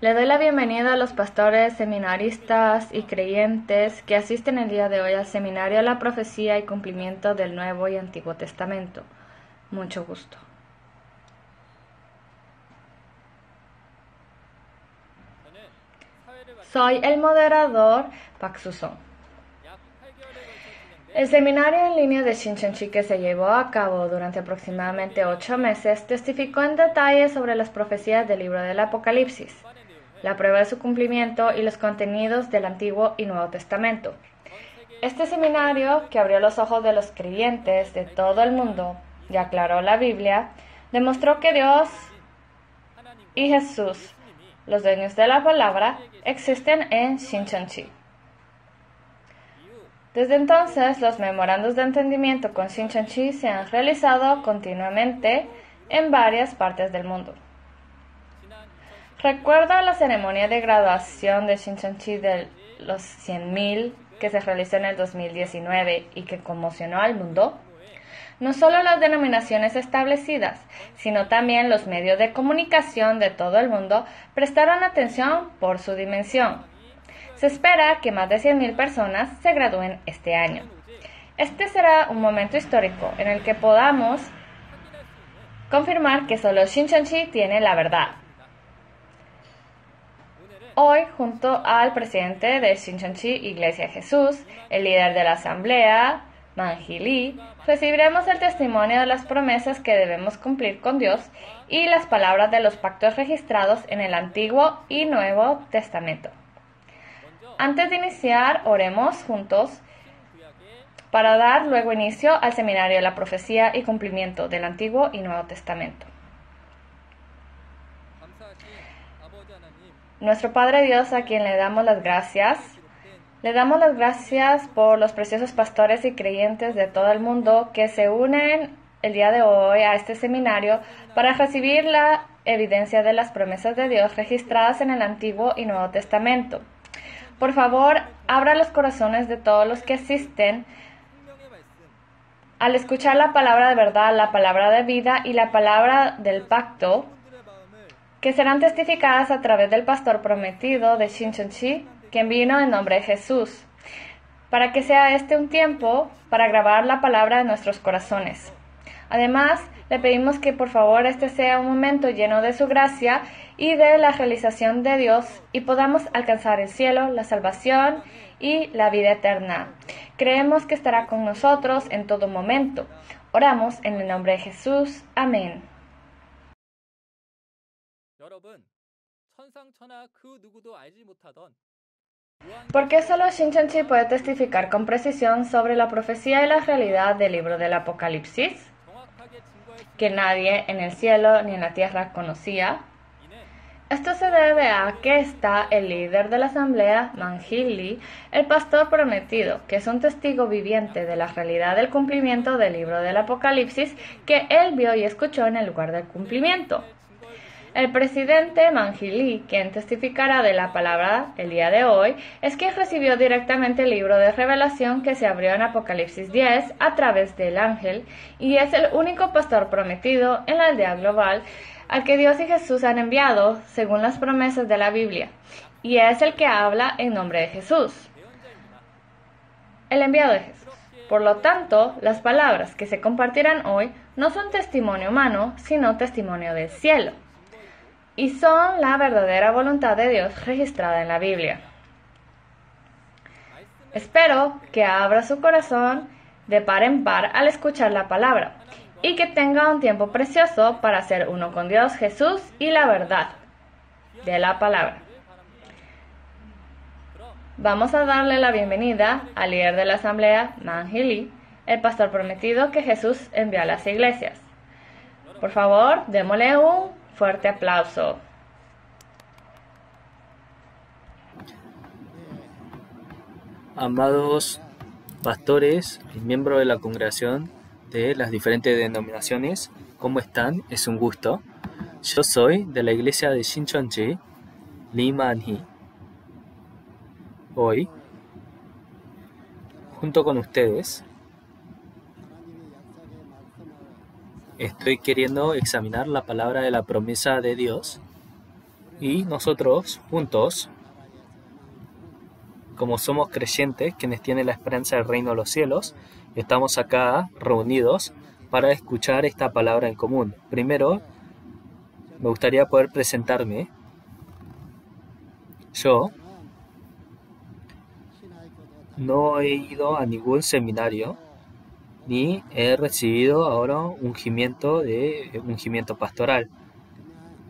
Le doy la bienvenida a los pastores, seminaristas y creyentes que asisten el día de hoy al Seminario La Profecía y Cumplimiento del Nuevo y Antiguo Testamento. Mucho gusto. Soy el moderador Pak Su-song. El seminario en línea de Shincheonji que se llevó a cabo durante aproximadamente 8 meses testificó en detalle sobre las profecías del libro del Apocalipsis, la prueba de su cumplimiento y los contenidos del Antiguo y Nuevo Testamento. Este seminario, que abrió los ojos de los creyentes de todo el mundo y aclaró la Biblia, demostró que Dios y Jesús, los dueños de la palabra, existen en Shincheonji. Desde entonces, los memorandos de entendimiento con Shincheonji se han realizado continuamente en varias partes del mundo. ¿Recuerda la ceremonia de graduación de Shincheonji de los 100.000 que se realizó en el 2019 y que conmocionó al mundo? No solo las denominaciones establecidas, sino también los medios de comunicación de todo el mundo prestaron atención por su dimensión. Se espera que más de 100.000 personas se gradúen este año. Este será un momento histórico en el que podamos confirmar que solo Shincheonji tiene la verdad. Hoy, junto al presidente de Shincheonji Iglesia Jesús, el líder de la asamblea, Man-hee Lee, recibiremos el testimonio de las promesas que debemos cumplir con Dios y las palabras de los pactos registrados en el Antiguo y Nuevo Testamento. Antes de iniciar, oremos juntos para dar luego inicio al seminario de la profecía y cumplimiento del Antiguo y Nuevo Testamento. Nuestro Padre Dios, a quien le damos las gracias por los preciosos pastores y creyentes de todo el mundo que se unen el día de hoy a este seminario para recibir la evidencia de las promesas de Dios registradas en el Antiguo y Nuevo Testamento. Por favor, abra los corazones de todos los que asisten al escuchar la palabra de verdad, la palabra de vida y la palabra del pacto, que serán testificadas a través del pastor prometido de Shincheonji, quien vino en nombre de Jesús, para que sea este un tiempo para grabar la palabra en nuestros corazones. Además, le pedimos que por favor este sea un momento lleno de su gracia y de la realización de Dios y podamos alcanzar el cielo, la salvación y la vida eterna. Creemos que estará con nosotros en todo momento. Oramos en el nombre de Jesús. Amén. ¿Por qué solo Shincheonji puede testificar con precisión sobre la profecía y la realidad del libro del Apocalipsis, que nadie en el cielo ni en la tierra conocía? Esto se debe a que está el líder de la asamblea, Man-hee Lee, el pastor prometido, que es un testigo viviente de la realidad del cumplimiento del libro del Apocalipsis que él vio y escuchó en el lugar del cumplimiento. El presidente Man-hee Lee, quien testificará de la palabra el día de hoy, es quien recibió directamente el libro de revelación que se abrió en Apocalipsis 10 a través del ángel y es el único pastor prometido en la aldea global al que Dios y Jesús han enviado según las promesas de la Biblia, y es el que habla en nombre de Jesús, el enviado de Jesús. Por lo tanto, las palabras que se compartirán hoy no son testimonio humano, sino testimonio del cielo, y son la verdadera voluntad de Dios registrada en la Biblia. Espero que abra su corazón de par en par al escuchar la palabra y que tenga un tiempo precioso para ser uno con Dios, Jesús y la verdad de la palabra. Vamos a darle la bienvenida al líder de la asamblea, Man-hee Lee, el pastor prometido que Jesús envió a las iglesias. Por favor, démosle un fuerte aplauso. Amados pastores y miembros de la congregación de las diferentes denominaciones, ¿cómo están? Es un gusto. Yo soy de la iglesia de Shincheonji, Lee Man-hee. Hoy, junto con ustedes, estoy queriendo examinar la palabra de la promesa de Dios Y nosotros juntos, como somos creyentes, quienes tienen la esperanza del reino de los cielos, estamos acá reunidos para escuchar esta palabra en común. Primero, me gustaría poder presentarme. Yo no he ido a ningún seminario, ni he recibido ahora ungimiento pastoral.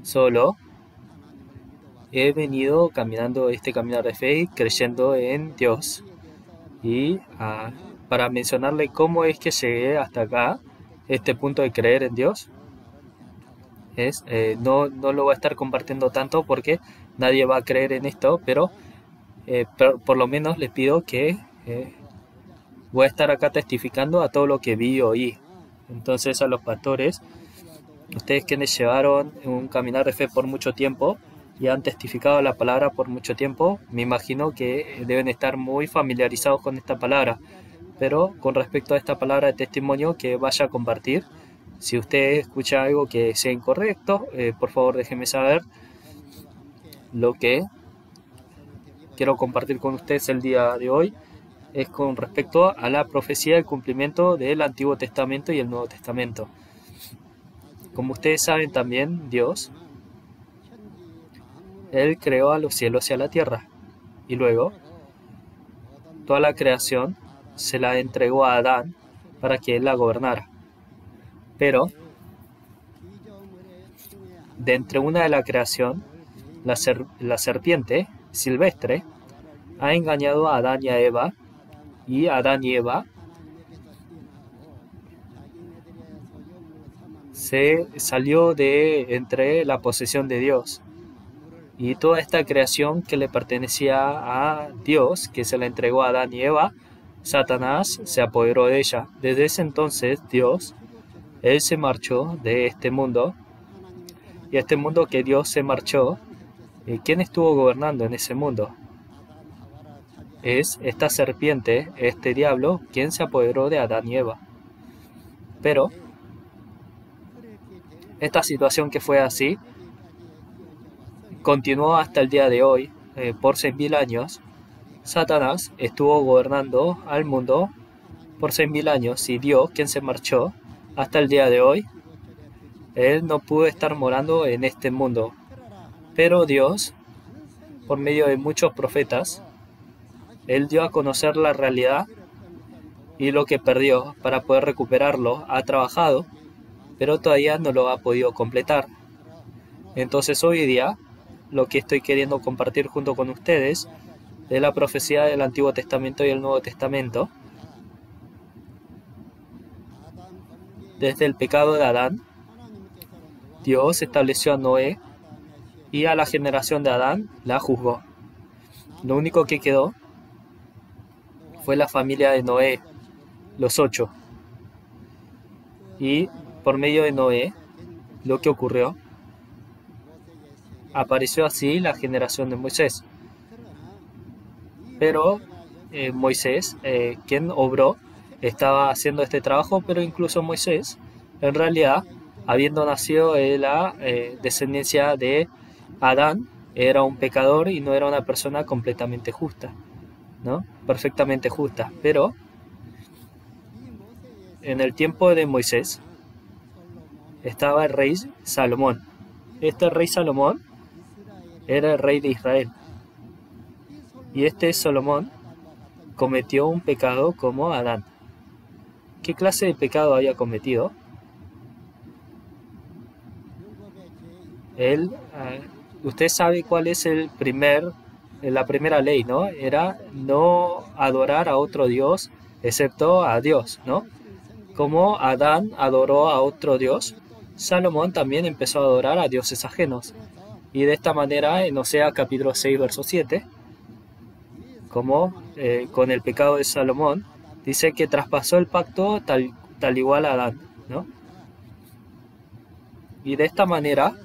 Solo he venido caminando este camino de fe creyendo en Dios. Y para mencionarle cómo es que llegué hasta acá, este punto de creer en Dios, no lo voy a estar compartiendo tanto porque nadie va a creer en esto, pero por lo menos les pido que voy a estar acá testificando a todo lo que vi y oí. Entonces, a los pastores, ustedes quienes llevaron un caminar de fe por mucho tiempo y han testificado la palabra por mucho tiempo, me imagino que deben estar muy familiarizados con esta palabra. Pero con respecto a esta palabra de testimonio que vaya a compartir, si usted escucha algo que sea incorrecto, por favor déjeme saber. Lo que quiero compartir con ustedes el día de hoy es con respecto a la profecía del cumplimiento del Antiguo Testamento y el Nuevo Testamento. Como ustedes saben también, Dios, Él creó a los cielos y a la tierra, y luego toda la creación se la entregó a Adán para que él la gobernara. Pero, de entre una de la creación, la serpiente silvestre ha engañado a Adán y a Eva, y Adán y Eva se salió de entre la posesión de Dios. Y toda esta creación que le pertenecía a Dios, que se la entregó a Adán y Eva, Satanás se apoderó de ella. Desde ese entonces, Dios, Él se marchó de este mundo. Y este mundo que Dios se marchó, ¿quién estuvo gobernando en ese mundo? Es esta serpiente, este diablo, quien se apoderó de Adán y Eva. Pero esta situación que fue así, continuó hasta el día de hoy. Por 6.000 años, Satanás estuvo gobernando al mundo por 6.000 años, y Dios, quien se marchó hasta el día de hoy, Él no pudo estar morando en este mundo. Pero Dios, por medio de muchos profetas, Él dio a conocer la realidad y lo que perdió para poder recuperarlo. Ha trabajado, pero todavía no lo ha podido completar. Entonces hoy día, lo que estoy queriendo compartir junto con ustedes de la profecía del Antiguo Testamento y el Nuevo Testamento. Desde el pecado de Adán, Dios estableció a Noé y a la generación de Adán la juzgó. Lo único que quedó fue la familia de Noé, los 8. Y por medio de Noé, lo que ocurrió, apareció así la generación de Moisés. Pero Moisés, quien obró, estaba haciendo este trabajo, pero incluso Moisés, en realidad, habiendo nacido de la descendencia de Adán, era un pecador y no era una persona completamente justa, ¿no? Perfectamente justa. Pero en el tiempo de Moisés estaba el rey Salomón. Este rey Salomón era el rey de Israel. Y este Salomón cometió un pecado como Adán. ¿Qué clase de pecado había cometido? Usted sabe cuál es la primera ley, ¿no? Era no adorar a otro Dios excepto a Dios, ¿no? Como Adán adoró a otro Dios, Salomón también empezó a adorar a dioses ajenos. Y de esta manera, en Oseas capítulo 6, verso 7, como con el pecado de Salomón, dice que traspasó el pacto tal igual a Adán, ¿no? Y de esta manera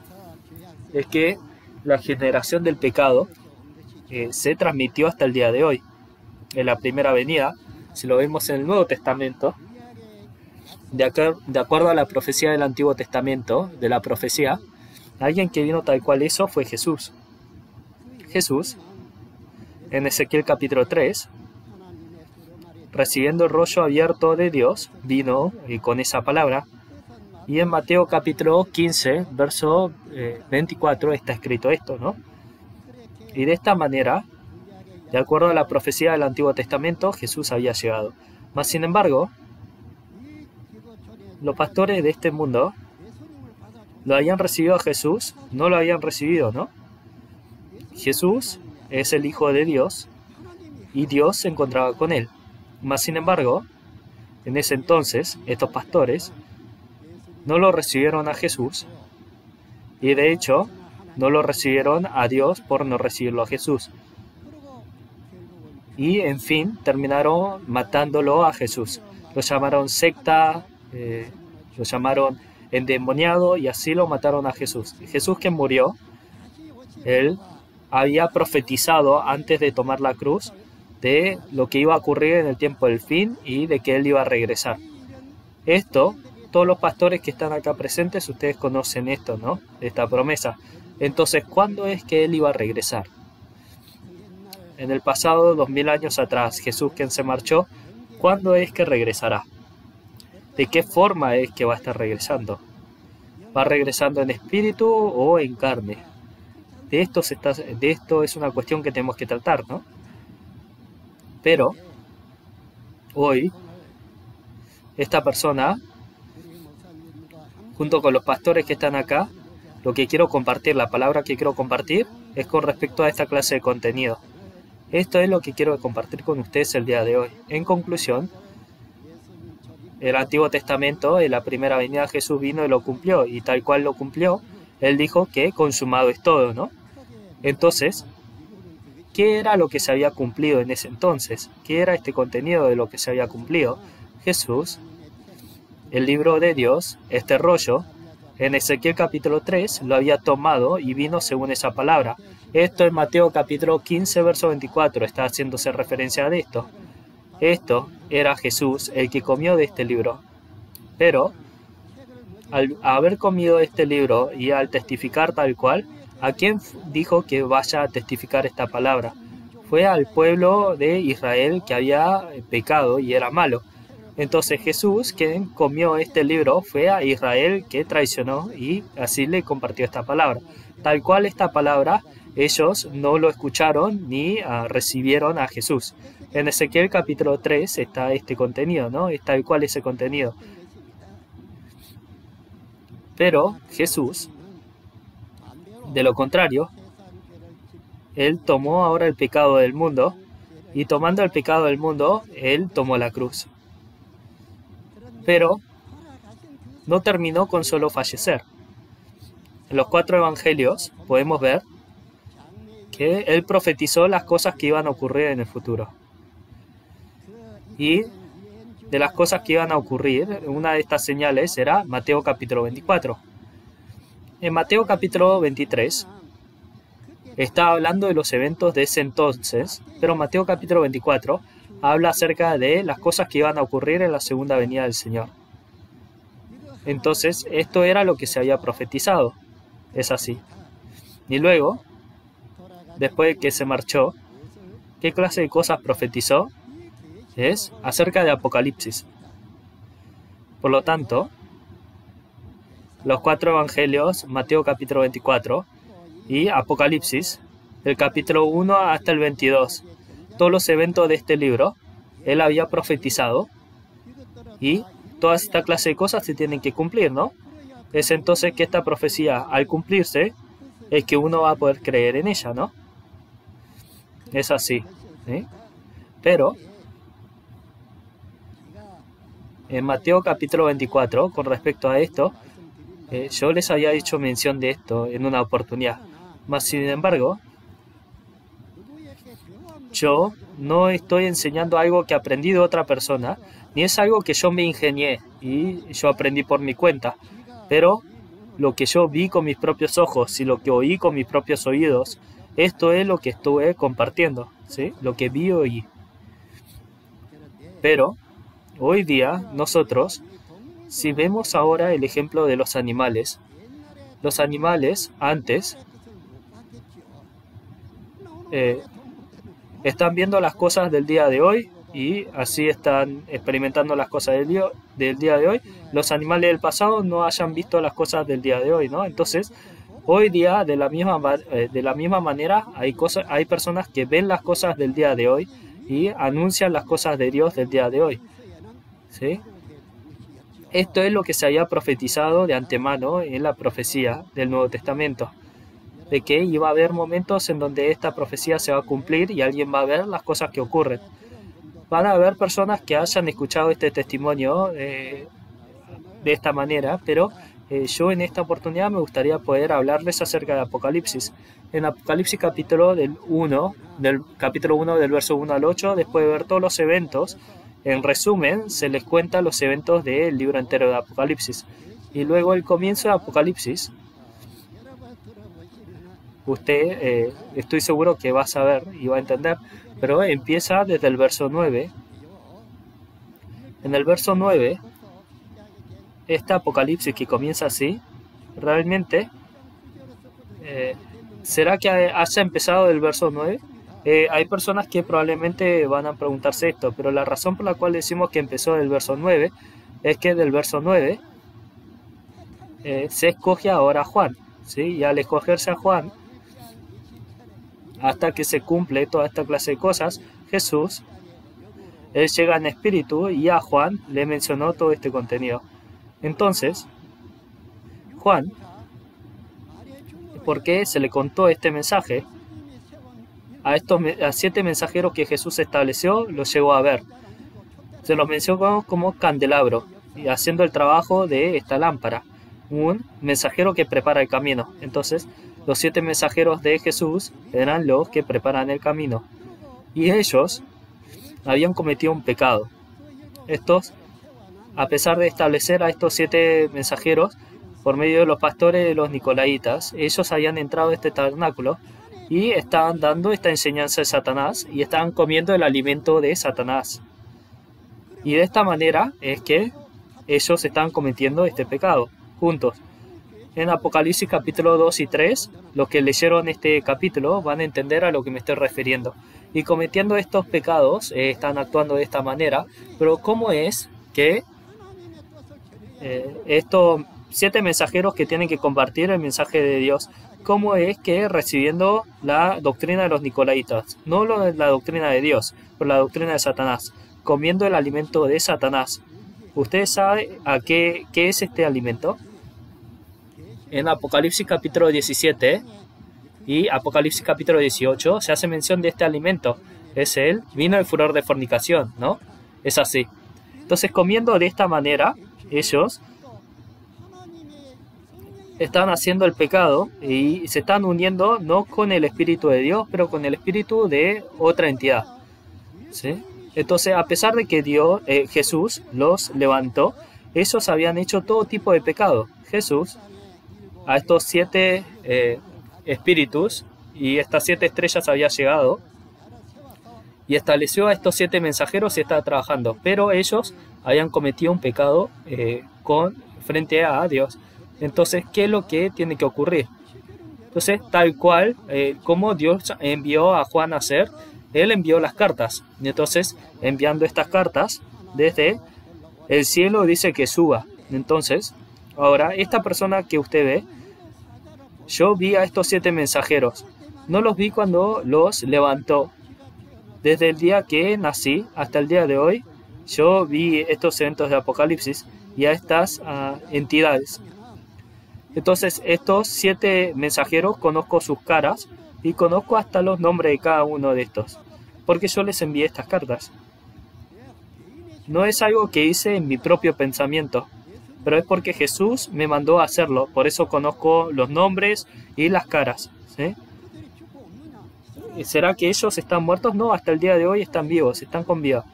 es que la generación del pecado se transmitió hasta el día de hoy. En la primera venida, si lo vemos en el Nuevo Testamento, de acuerdo a la profecía del Antiguo Testamento, de la profecía, alguien que vino tal cual eso fue Jesús. Jesús, en Ezequiel capítulo 3, recibiendo el rollo abierto de Dios, vino con esa palabra. Y en Mateo capítulo 15, verso 24, está escrito esto, ¿no? Y de esta manera, de acuerdo a la profecía del Antiguo Testamento, Jesús había llegado. Mas, sin embargo, los pastores de este mundo lo habían recibido a Jesús, no lo habían recibido, ¿no? Jesús es el Hijo de Dios y Dios se encontraba con él. Mas, sin embargo, en ese entonces, estos pastores no lo recibieron a Jesús y de hecho no lo recibieron a Dios por no recibirlo a Jesús. Y en fin, terminaron matándolo a Jesús. Lo llamaron secta, lo llamaron endemoniado y así lo mataron a Jesús. Jesús, que murió, él había profetizado antes de tomar la cruz de lo que iba a ocurrir en el tiempo del fin y de que él iba a regresar. Esto, todos los pastores que están acá presentes, ustedes conocen esto, ¿no? Esta promesa. Entonces, ¿cuándo es que él iba a regresar? En el pasado, 2000 años atrás, Jesús, quien se marchó, ¿cuándo es que regresará? ¿De qué forma es que va a estar regresando? ¿Va regresando en espíritu o en carne? De esto es una cuestión que tenemos que tratar, ¿no? Pero hoy, esta persona, junto con los pastores que están acá, lo que quiero compartir, la palabra que quiero compartir, es con respecto a esta clase de contenido. Esto es lo que quiero compartir con ustedes el día de hoy. En conclusión, el Antiguo Testamento, en la primera venida de Jesús vino y lo cumplió, y tal cual lo cumplió, él dijo que consumado es todo, ¿no? Entonces, ¿qué era lo que se había cumplido en ese entonces? ¿Qué era este contenido de lo que se había cumplido? Jesús, el libro de Dios, este rollo, en Ezequiel capítulo 3 lo había tomado y vino según esa palabra. Esto en Mateo capítulo 15, verso 24, está haciéndose referencia de esto. Esto era Jesús, el que comió de este libro. Pero, al haber comido este libro y al testificar tal cual, ¿a quién dijo que vaya a testificar esta palabra? Fue al pueblo de Israel que había pecado y era malo. Entonces Jesús, quien comió este libro, fue a Israel que traicionó y así le compartió esta palabra. Tal cual esta palabra, ellos no lo escucharon ni recibieron a Jesús. En Ezequiel capítulo 3 está este contenido, ¿no? Es tal cual ese contenido. Pero Jesús, de lo contrario, él tomó ahora el pecado del mundo y tomando el pecado del mundo, él tomó la cruz. Pero no terminó con solo fallecer. En los 4 evangelios podemos ver que él profetizó las cosas que iban a ocurrir en el futuro. Y de las cosas que iban a ocurrir, una de estas señales era Mateo capítulo 24. En Mateo capítulo 23 está hablando de los eventos de ese entonces, pero Mateo capítulo 24 habla acerca de las cosas que iban a ocurrir en la segunda venida del Señor. Entonces, esto era lo que se había profetizado. Es así. Y luego, después de que se marchó, ¿qué clase de cosas profetizó? Es acerca de Apocalipsis. Por lo tanto, los 4 evangelios, Mateo capítulo 24 y Apocalipsis, del capítulo 1 hasta el 22, todos los eventos de este libro, él había profetizado y toda esta clase de cosas se tienen que cumplir, ¿no? Es entonces que esta profecía, al cumplirse, es que uno va a poder creer en ella, ¿no? Es así, ¿sí? Pero, en Mateo capítulo 24, con respecto a esto, yo les había hecho mención de esto en una oportunidad. Mas, sin embargo, yo no estoy enseñando algo que aprendí de otra persona, ni es algo que yo me ingenié y yo aprendí por mi cuenta, pero lo que yo vi con mis propios ojos y lo que oí con mis propios oídos, esto es lo que estuve compartiendo, ¿sí? Lo que vi y oí. Pero hoy día nosotros, si vemos ahora el ejemplo de los animales antes están viendo las cosas del día de hoy y así están experimentando las cosas del día de hoy. Los animales del pasado no hayan visto las cosas del día de hoy, ¿no? Entonces, hoy día, de la misma manera, hay personas que ven las cosas del día de hoy y anuncian las cosas de Dios del día de hoy, ¿sí? Esto es lo que se había profetizado de antemano en la profecía del Nuevo Testamento, de que iba a haber momentos en donde esta profecía se va a cumplir y alguien va a ver las cosas que ocurren. Van a haber personas que hayan escuchado este testimonio de esta manera, pero yo en esta oportunidad me gustaría poder hablarles acerca de Apocalipsis. En Apocalipsis capítulo 1 del verso 1 al 8, después de ver todos los eventos, en resumen se les cuenta los eventos del libro entero de Apocalipsis. Y luego el comienzo de Apocalipsis, usted estoy seguro que va a saber y va a entender, pero empieza desde el verso 9. En el verso 9, este Apocalipsis que comienza así, realmente, ¿será que haya empezado del verso 9? Hay personas que probablemente van a preguntarse esto, pero la razón por la cual decimos que empezó del verso 9 es que del verso 9 se escoge ahora a Juan, ¿sí? Y al escogerse a Juan, hasta que se cumple toda esta clase de cosas, Jesús, él llega en espíritu y a Juan le mencionó todo este contenido. Entonces, Juan, ¿por qué se le contó este mensaje? A 7 mensajeros que Jesús estableció, los llegó a ver. Se los mencionó como candelabro, y haciendo el trabajo de esta lámpara, un mensajero que prepara el camino. Entonces, los 7 mensajeros de Jesús eran los que preparan el camino. Y ellos habían cometido un pecado. Estos, a pesar de establecer a estos 7 mensajeros, por medio de los pastores de los Nicolaitas, ellos habían entrado a este tabernáculo y estaban dando esta enseñanza de Satanás y estaban comiendo el alimento de Satanás. Y de esta manera es que ellos estaban cometiendo este pecado juntos. En Apocalipsis capítulo 2 y 3, los que leyeron este capítulo van a entender a lo que me estoy refiriendo. Y cometiendo estos pecados, están actuando de esta manera. Pero ¿cómo es que estos 7 mensajeros que tienen que compartir el mensaje de Dios, cómo es que recibiendo la doctrina de los Nicolaitas, no la doctrina de Dios, pero la doctrina de Satanás, comiendo el alimento de Satanás? ¿Ustedes saben qué es este alimento? En Apocalipsis capítulo 17 y Apocalipsis capítulo 18 se hace mención de este alimento. Es el vino del furor de fornicación, ¿no? Es así. Entonces, comiendo de esta manera, ellos están haciendo el pecado y se están uniendo no con el Espíritu de Dios, pero con el espíritu de otra entidad, ¿sí? Entonces, a pesar de que Jesús los levantó, ellos habían hecho todo tipo de pecado. Jesús, a estos 7 espíritus y estas 7 estrellas había llegado y estableció a estos 7 mensajeros y estaba trabajando, pero ellos habían cometido un pecado frente a Dios. Entonces, ¿qué es lo que tiene que ocurrir? Entonces, tal cual como Dios envió a Juan a hacer, él envió las cartas. Y entonces, enviando estas cartas desde el cielo, dice que suba. Entonces, ahora, esta persona que usted ve, yo vi a estos 7 mensajeros. No los vi cuando los levantó. Desde el día que nací hasta el día de hoy, yo vi estos eventos de Apocalipsis y a estas entidades. Entonces, estos 7 mensajeros conozco sus caras y conozco hasta los nombres de cada uno de estos, porque yo les envié estas cartas. No es algo que hice en mi propio pensamiento, pero es porque Jesús me mandó a hacerlo. Por eso conozco los nombres y las caras, ¿sí? ¿Será que ellos están muertos? No, hasta el día de hoy están vivos, están con vida.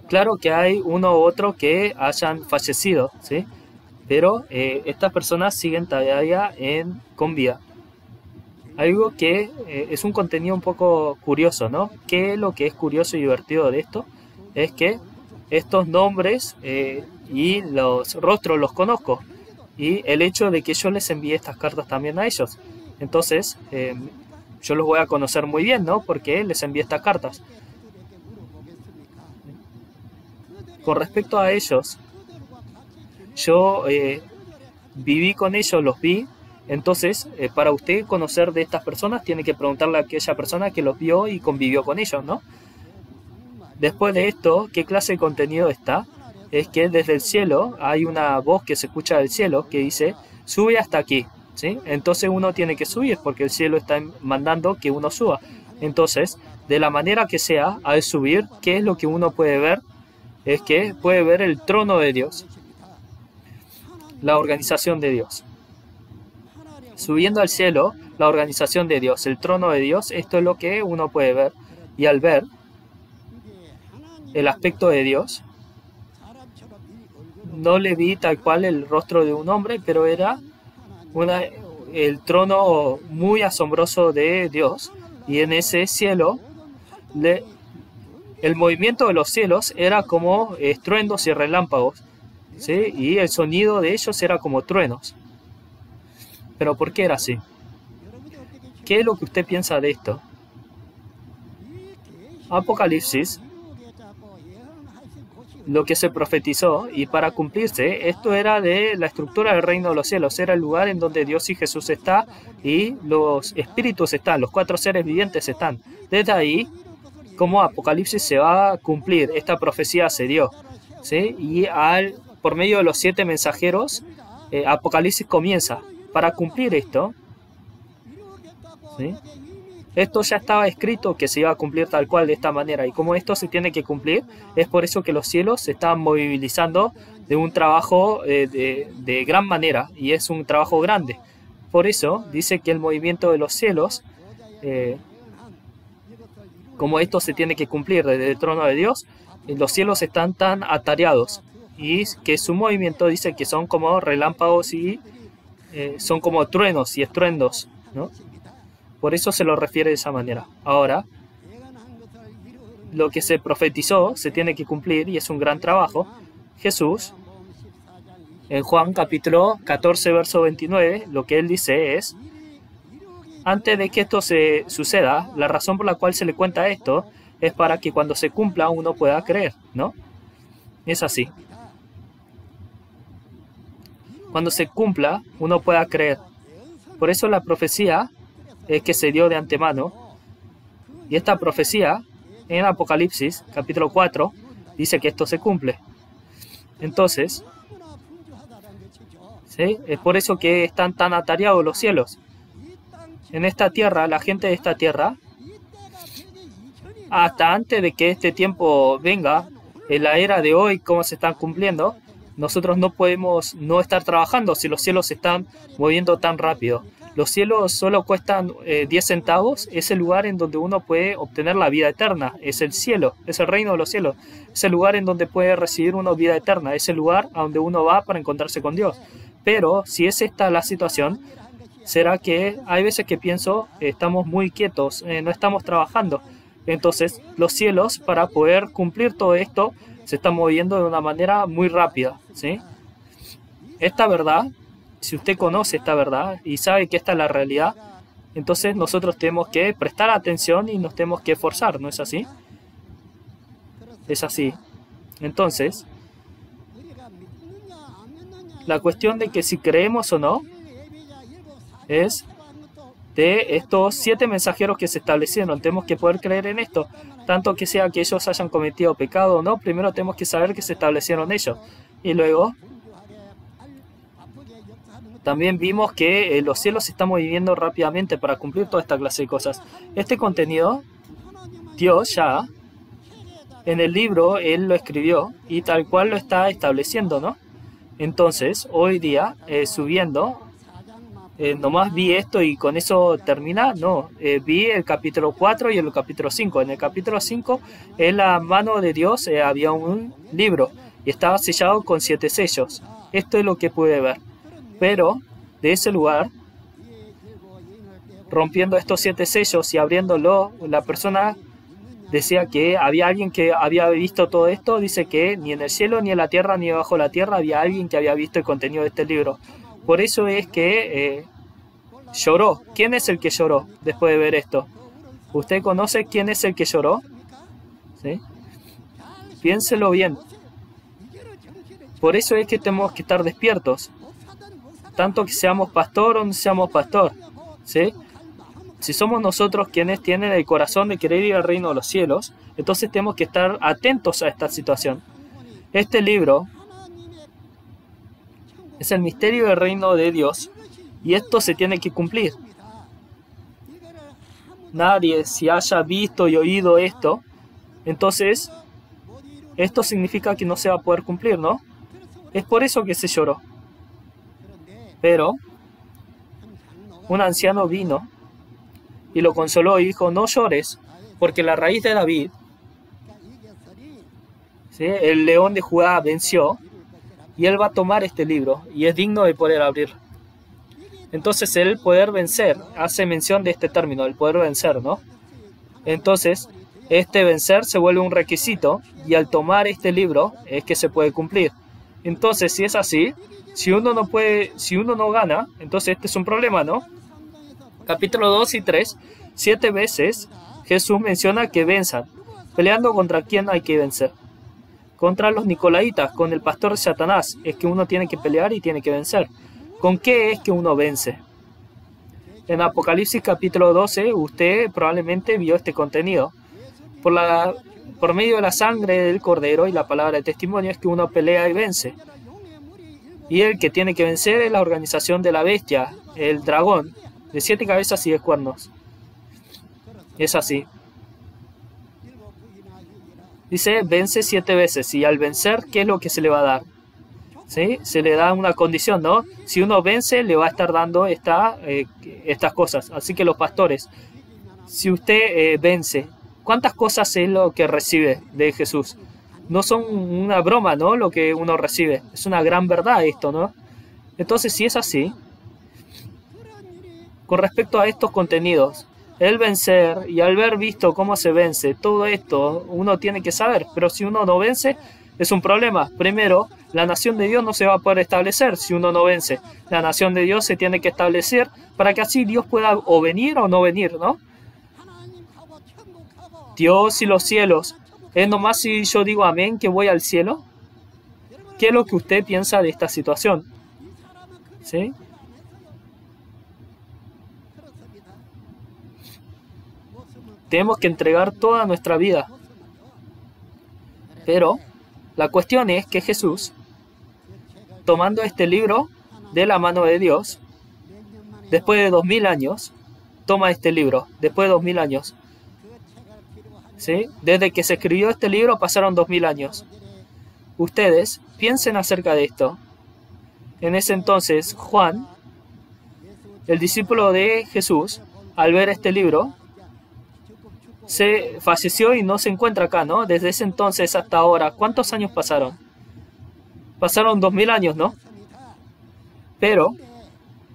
Claro que hay uno u otro que hayan fallecido, ¿sí? Pero estas personas siguen todavía con vida. Algo que es un contenido un poco curioso, ¿no? ¿Qué es lo que es curioso y divertido de esto? Es que estos nombres y los rostros los conozco. y el hecho de que yo les envíe estas cartas también a ellos. Entonces, yo los voy a conocer muy bien, ¿no? Porque les envié estas cartas. Con respecto a ellos, yo viví con ellos, los vi. Entonces, para usted conocer de estas personas, tiene que preguntarle a aquella persona que los vio y convivió con ellos, ¿no? Después de esto, ¿qué clase de contenido está? Es que desde el cielo hay una voz que se escucha del cielo que dice, sube hasta aquí, ¿sí? Entonces uno tiene que subir porque el cielo está mandando que uno suba. Entonces, de la manera que sea, al subir, ¿qué es lo que uno puede ver? Es que puede ver el trono de Dios, la organización de Dios. Subiendo al cielo, la organización de Dios, el trono de Dios, esto es lo que uno puede ver. Y al ver el aspecto de Dios, no le vi tal cual el rostro de un hombre, pero era el trono muy asombroso de Dios. Y en ese cielo, el movimiento de los cielos era como estruendos y relámpagos, ¿sí? Y el sonido de ellos era como truenos. ¿Pero por qué era así? ¿Qué es lo que usted piensa de esto? Apocalipsis, lo que se profetizó, y para cumplirse, esto era de la estructura del reino de los cielos, era el lugar en donde Dios y Jesús está, y los espíritus están, los 4 seres vivientes están. Desde ahí, como Apocalipsis se va a cumplir, esta profecía se dio, ¿sí? Y por medio de los 7 mensajeros, Apocalipsis comienza. Para cumplir esto, ¿sí? Esto ya estaba escrito que se iba a cumplir tal cual de esta manera, y como esto se tiene que cumplir, es por eso que los cielos se están movilizando de un trabajo de gran manera, y es un trabajo grande. Por eso dice que el movimiento de los cielos, como esto se tiene que cumplir desde el trono de Dios, los cielos están tan atareados, y que su movimiento dice que son como relámpagos y son como truenos y estruendos, ¿no? Por eso se lo refiere de esa manera. Ahora, lo que se profetizó se tiene que cumplir y es un gran trabajo. Jesús, en Juan capítulo 14, verso 29, lo que él dice es, antes de que esto se suceda, la razón por la cual se le cuenta esto es para que cuando se cumpla uno pueda creer, ¿no? Es así. Cuando se cumpla, uno pueda creer. Por eso la profecía es que se dio de antemano. Y esta profecía, en Apocalipsis, capítulo 4, dice que esto se cumple. Entonces, ¿sí? Es por eso que están tan atareados los cielos. En esta tierra, la gente de esta tierra, hasta antes de que este tiempo venga, en la era de hoy, cómo se están cumpliendo, nosotros no podemos no estar trabajando si los cielos se están moviendo tan rápido. Los cielos solo cuestan 10 centavos, es el lugar en donde uno puede obtener la vida eterna, es el cielo, es el reino de los cielos, es el lugar en donde puede recibir uno vida eterna, es el lugar a donde uno va para encontrarse con Dios. Pero si es esta la situación, será que hay veces que pienso, estamos muy quietos, no estamos trabajando. Entonces los cielos, para poder cumplir todo esto, se están moviendo de una manera muy rápida, ¿sí? Esta verdad, si usted conoce esta verdad y sabe que esta es la realidad, entonces nosotros tenemos que prestar atención y nos tenemos que esforzar, ¿no es así? Es así. Entonces, la cuestión de que si creemos o no es de estos 7 mensajeros que se establecieron. Tenemos que poder creer en esto, tanto que sea que ellos hayan cometido pecado o no. Primero tenemos que saber que se establecieron ellos, y luego también vimos que los cielos se están moviendo rápidamente para cumplir toda esta clase de cosas. Este contenido, Dios ya, en el libro, Él lo escribió y tal cual lo está estableciendo, ¿no? Entonces, hoy día, subiendo, nomás vi esto y con eso termina, no. Vi el capítulo 4 y el capítulo 5. En el capítulo 5, en la mano de Dios había un libro y estaba sellado con 7 sellos. Esto es lo que pude ver. Pero de ese lugar, rompiendo estos 7 sellos y abriéndolo, la persona decía que había alguien que había visto todo esto. Dice que ni en el cielo, ni en la tierra, ni bajo la tierra había alguien que había visto el contenido de este libro. Por eso es que lloró. ¿Quién es el que lloró después de ver esto? ¿Usted conoce quién es el que lloró? ¿Sí? Piénselo bien. Por eso es que tenemos que estar despiertos. Tanto que seamos pastor o no seamos pastor. ¿Sí? Si somos nosotros quienes tienen el corazón de querer ir al reino de los cielos, entonces tenemos que estar atentos a esta situación. Este libro es el misterio del reino de Dios y esto se tiene que cumplir. Nadie, si haya visto y oído esto, entonces esto significa que no se va a poder cumplir, ¿no? Es por eso que se lloró. Pero un anciano vino y lo consoló y dijo: no llores, porque la raíz de David, ¿sí?, el león de Judá, venció, y él va a tomar este libro y es digno de poder abrirlo. Entonces el poder vencer, hace mención de este término, el poder vencer, ¿no? Entonces este vencer se vuelve un requisito y al tomar este libro es que se puede cumplir. Entonces, si es así, si uno no gana, entonces este es un problema, ¿no? Capítulo 2 y 3, 7 veces Jesús menciona que venzan. Peleando contra quién hay que vencer. Contra los nicolaitas, con el pastor de Satanás, es que uno tiene que pelear y tiene que vencer. ¿Con qué es que uno vence? En Apocalipsis capítulo 12, usted probablemente vio este contenido. Por medio de la sangre del Cordero y la palabra de testimonio es que uno pelea y vence. Y el que tiene que vencer es la organización de la bestia, el dragón, de 7 cabezas y 10 cuernos. Es así. Dice, vence 7 veces. Y al vencer, ¿qué es lo que se le va a dar? ¿Sí? Se le da una condición, ¿no? Si uno vence, le va a estar dando estas cosas. Así que los pastores, si usted vence, ¿cuántas cosas es lo que recibe de Jesús? No son una broma, ¿no? Lo que uno recibe. Es una gran verdad esto, ¿no? Entonces, si es así, con respecto a estos contenidos, el vencer y al haber visto cómo se vence, todo esto uno tiene que saber. Pero si uno no vence, es un problema. Primero, la nación de Dios no se va a poder establecer si uno no vence. La nación de Dios se tiene que establecer para que así Dios pueda o venir o no venir, ¿no? Dios y los cielos. ¿Es nomás si yo digo amén que voy al cielo? ¿Qué es lo que usted piensa de esta situación? ¿Sí? Tenemos que entregar toda nuestra vida. Pero la cuestión es que Jesús, tomando este libro de la mano de Dios, después de 2000 años, toma este libro, después de 2000 años. ¿Sí? Desde que se escribió este libro pasaron 2000 años. Ustedes piensen acerca de esto. En ese entonces, Juan, el discípulo de Jesús, al ver este libro, se falleció y no se encuentra acá, ¿no? Desde ese entonces hasta ahora, ¿cuántos años pasaron? Pasaron 2000 años, ¿no? Pero,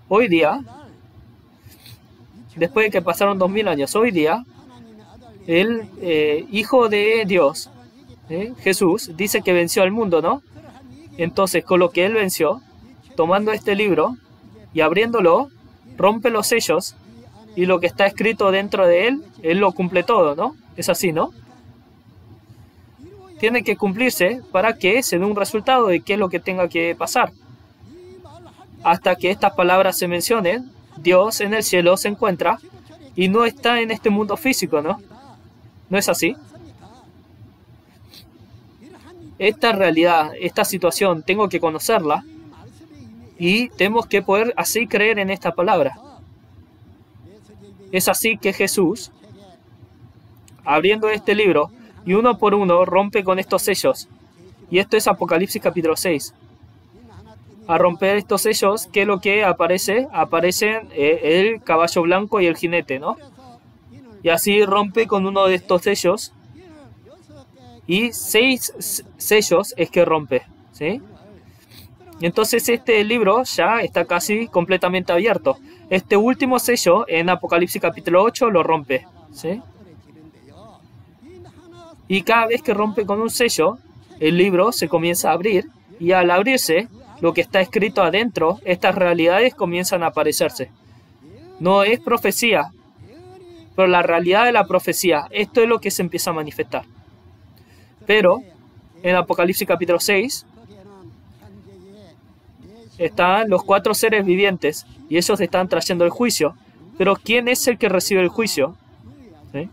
hoy día, después de que pasaron 2000 años, hoy día, el Hijo de Dios, Jesús, dice que venció al mundo, ¿no? Entonces, con lo que Él venció, tomando este libro y abriéndolo, rompe los sellos y lo que está escrito dentro de Él lo cumple todo, ¿no? Es así, ¿no? Tiene que cumplirse para que se dé un resultado de qué es lo que tenga que pasar. Hasta que estas palabras se mencionen, Dios en el cielo se encuentra y no está en este mundo físico, ¿no? ¿No es así? Esta realidad, esta situación, tengo que conocerla y tenemos que poder así creer en esta palabra. Es así que Jesús, abriendo este libro, y uno por uno rompe con estos sellos. Y esto es Apocalipsis capítulo 6. A romper estos sellos, ¿qué es lo que aparece? Aparecen el caballo blanco y el jinete, ¿no? Y así rompe con uno de estos sellos. Y 6 sellos es que rompe, ¿sí? Entonces este libro ya está casi completamente abierto. Este último sello en Apocalipsis capítulo 8 lo rompe, ¿sí? Y cada vez que rompe con un sello, el libro se comienza a abrir. Y al abrirse, lo que está escrito adentro, estas realidades comienzan a aparecerse. No es profecía, pero la realidad de la profecía, esto es lo que se empieza a manifestar. Pero en Apocalipsis capítulo 6 están los 4 seres vivientes y ellos están trayendo el juicio. Pero ¿quién es el que recibe el juicio? ¿Sí?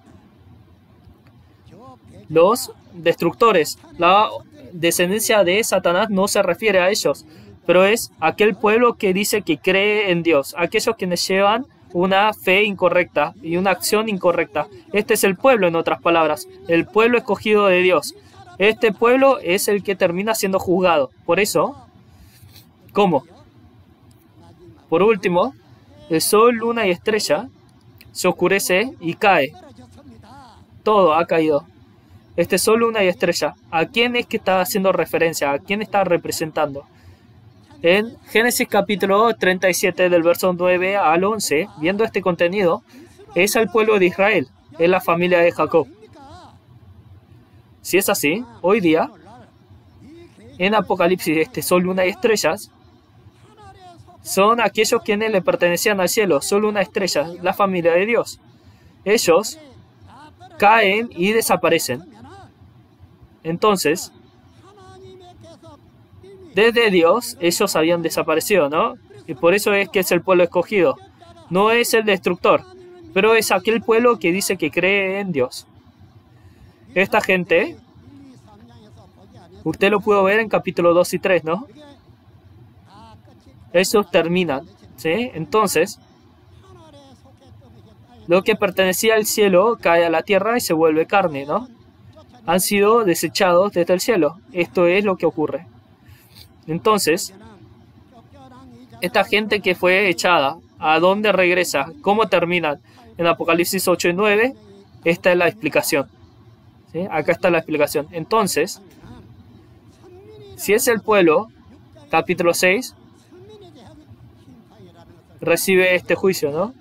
Los destructores. La descendencia de Satanás no se refiere a ellos, pero es aquel pueblo que dice que cree en Dios, aquellos quienes llevan una fe incorrecta y una acción incorrecta. Este es el pueblo, en otras palabras, el pueblo escogido de Dios. Este pueblo es el que termina siendo juzgado. Por eso, ¿cómo? Por último, el sol, luna y estrella se oscurece y cae. Todo ha caído. Este sol, luna y estrella, ¿a quién es que está haciendo referencia? ¿A quién está representando? En Génesis capítulo 37 del verso 9 al 11, viendo este contenido, es al pueblo de Israel, es la familia de Jacob. Si es así, hoy día, en Apocalipsis, este sol, luna y estrellas son aquellos quienes le pertenecían al cielo, sol, luna, estrellas, la familia de Dios. Ellos caen y desaparecen. Entonces, desde Dios, ellos habían desaparecido, ¿no? Y por eso es que es el pueblo escogido. No es el destructor, pero es aquel pueblo que dice que cree en Dios. Esta gente, usted lo pudo ver en capítulo 2 y 3, ¿no? Esos terminan, ¿sí? Entonces, lo que pertenecía al cielo cae a la tierra y se vuelve carne, ¿no? Han sido desechados desde el cielo. Esto es lo que ocurre. Entonces, esta gente que fue echada, ¿a dónde regresa? ¿Cómo terminan? En Apocalipsis 8 y 9, esta es la explicación. ¿Sí? Acá está la explicación. Entonces, si es el pueblo, capítulo 6, recibe este juicio, ¿no?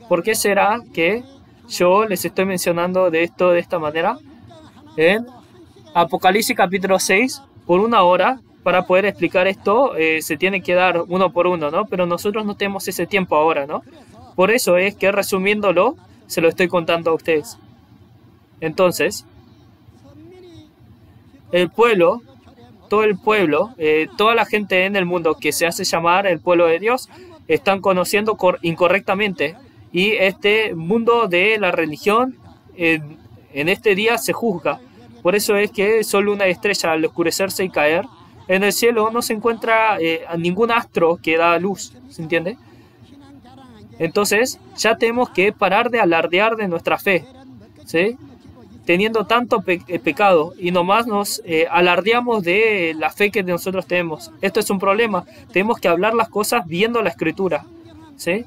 ¿Por qué será que yo les estoy mencionando de esto de esta manera? En Apocalipsis capítulo 6, por 1 hora, para poder explicar esto, se tiene que dar uno por uno, ¿no? Pero nosotros no tenemos ese tiempo ahora, ¿no? Por eso es que resumiéndolo, se lo estoy contando a ustedes. Entonces, el pueblo, todo el pueblo, toda la gente en el mundo que se hace llamar el pueblo de Dios, están conociendo incorrectamente. Y este mundo de la religión, en este día se juzga. Por eso es que sol, luna y estrella, al oscurecerse y caer, en el cielo no se encuentra ningún astro que da luz, ¿se entiende? Entonces, ya tenemos que parar de alardear de nuestra fe, ¿sí? Teniendo tanto pecado y nomás nos alardeamos de la fe que nosotros tenemos. Esto es un problema. Tenemos que hablar las cosas viendo la Escritura, ¿sí?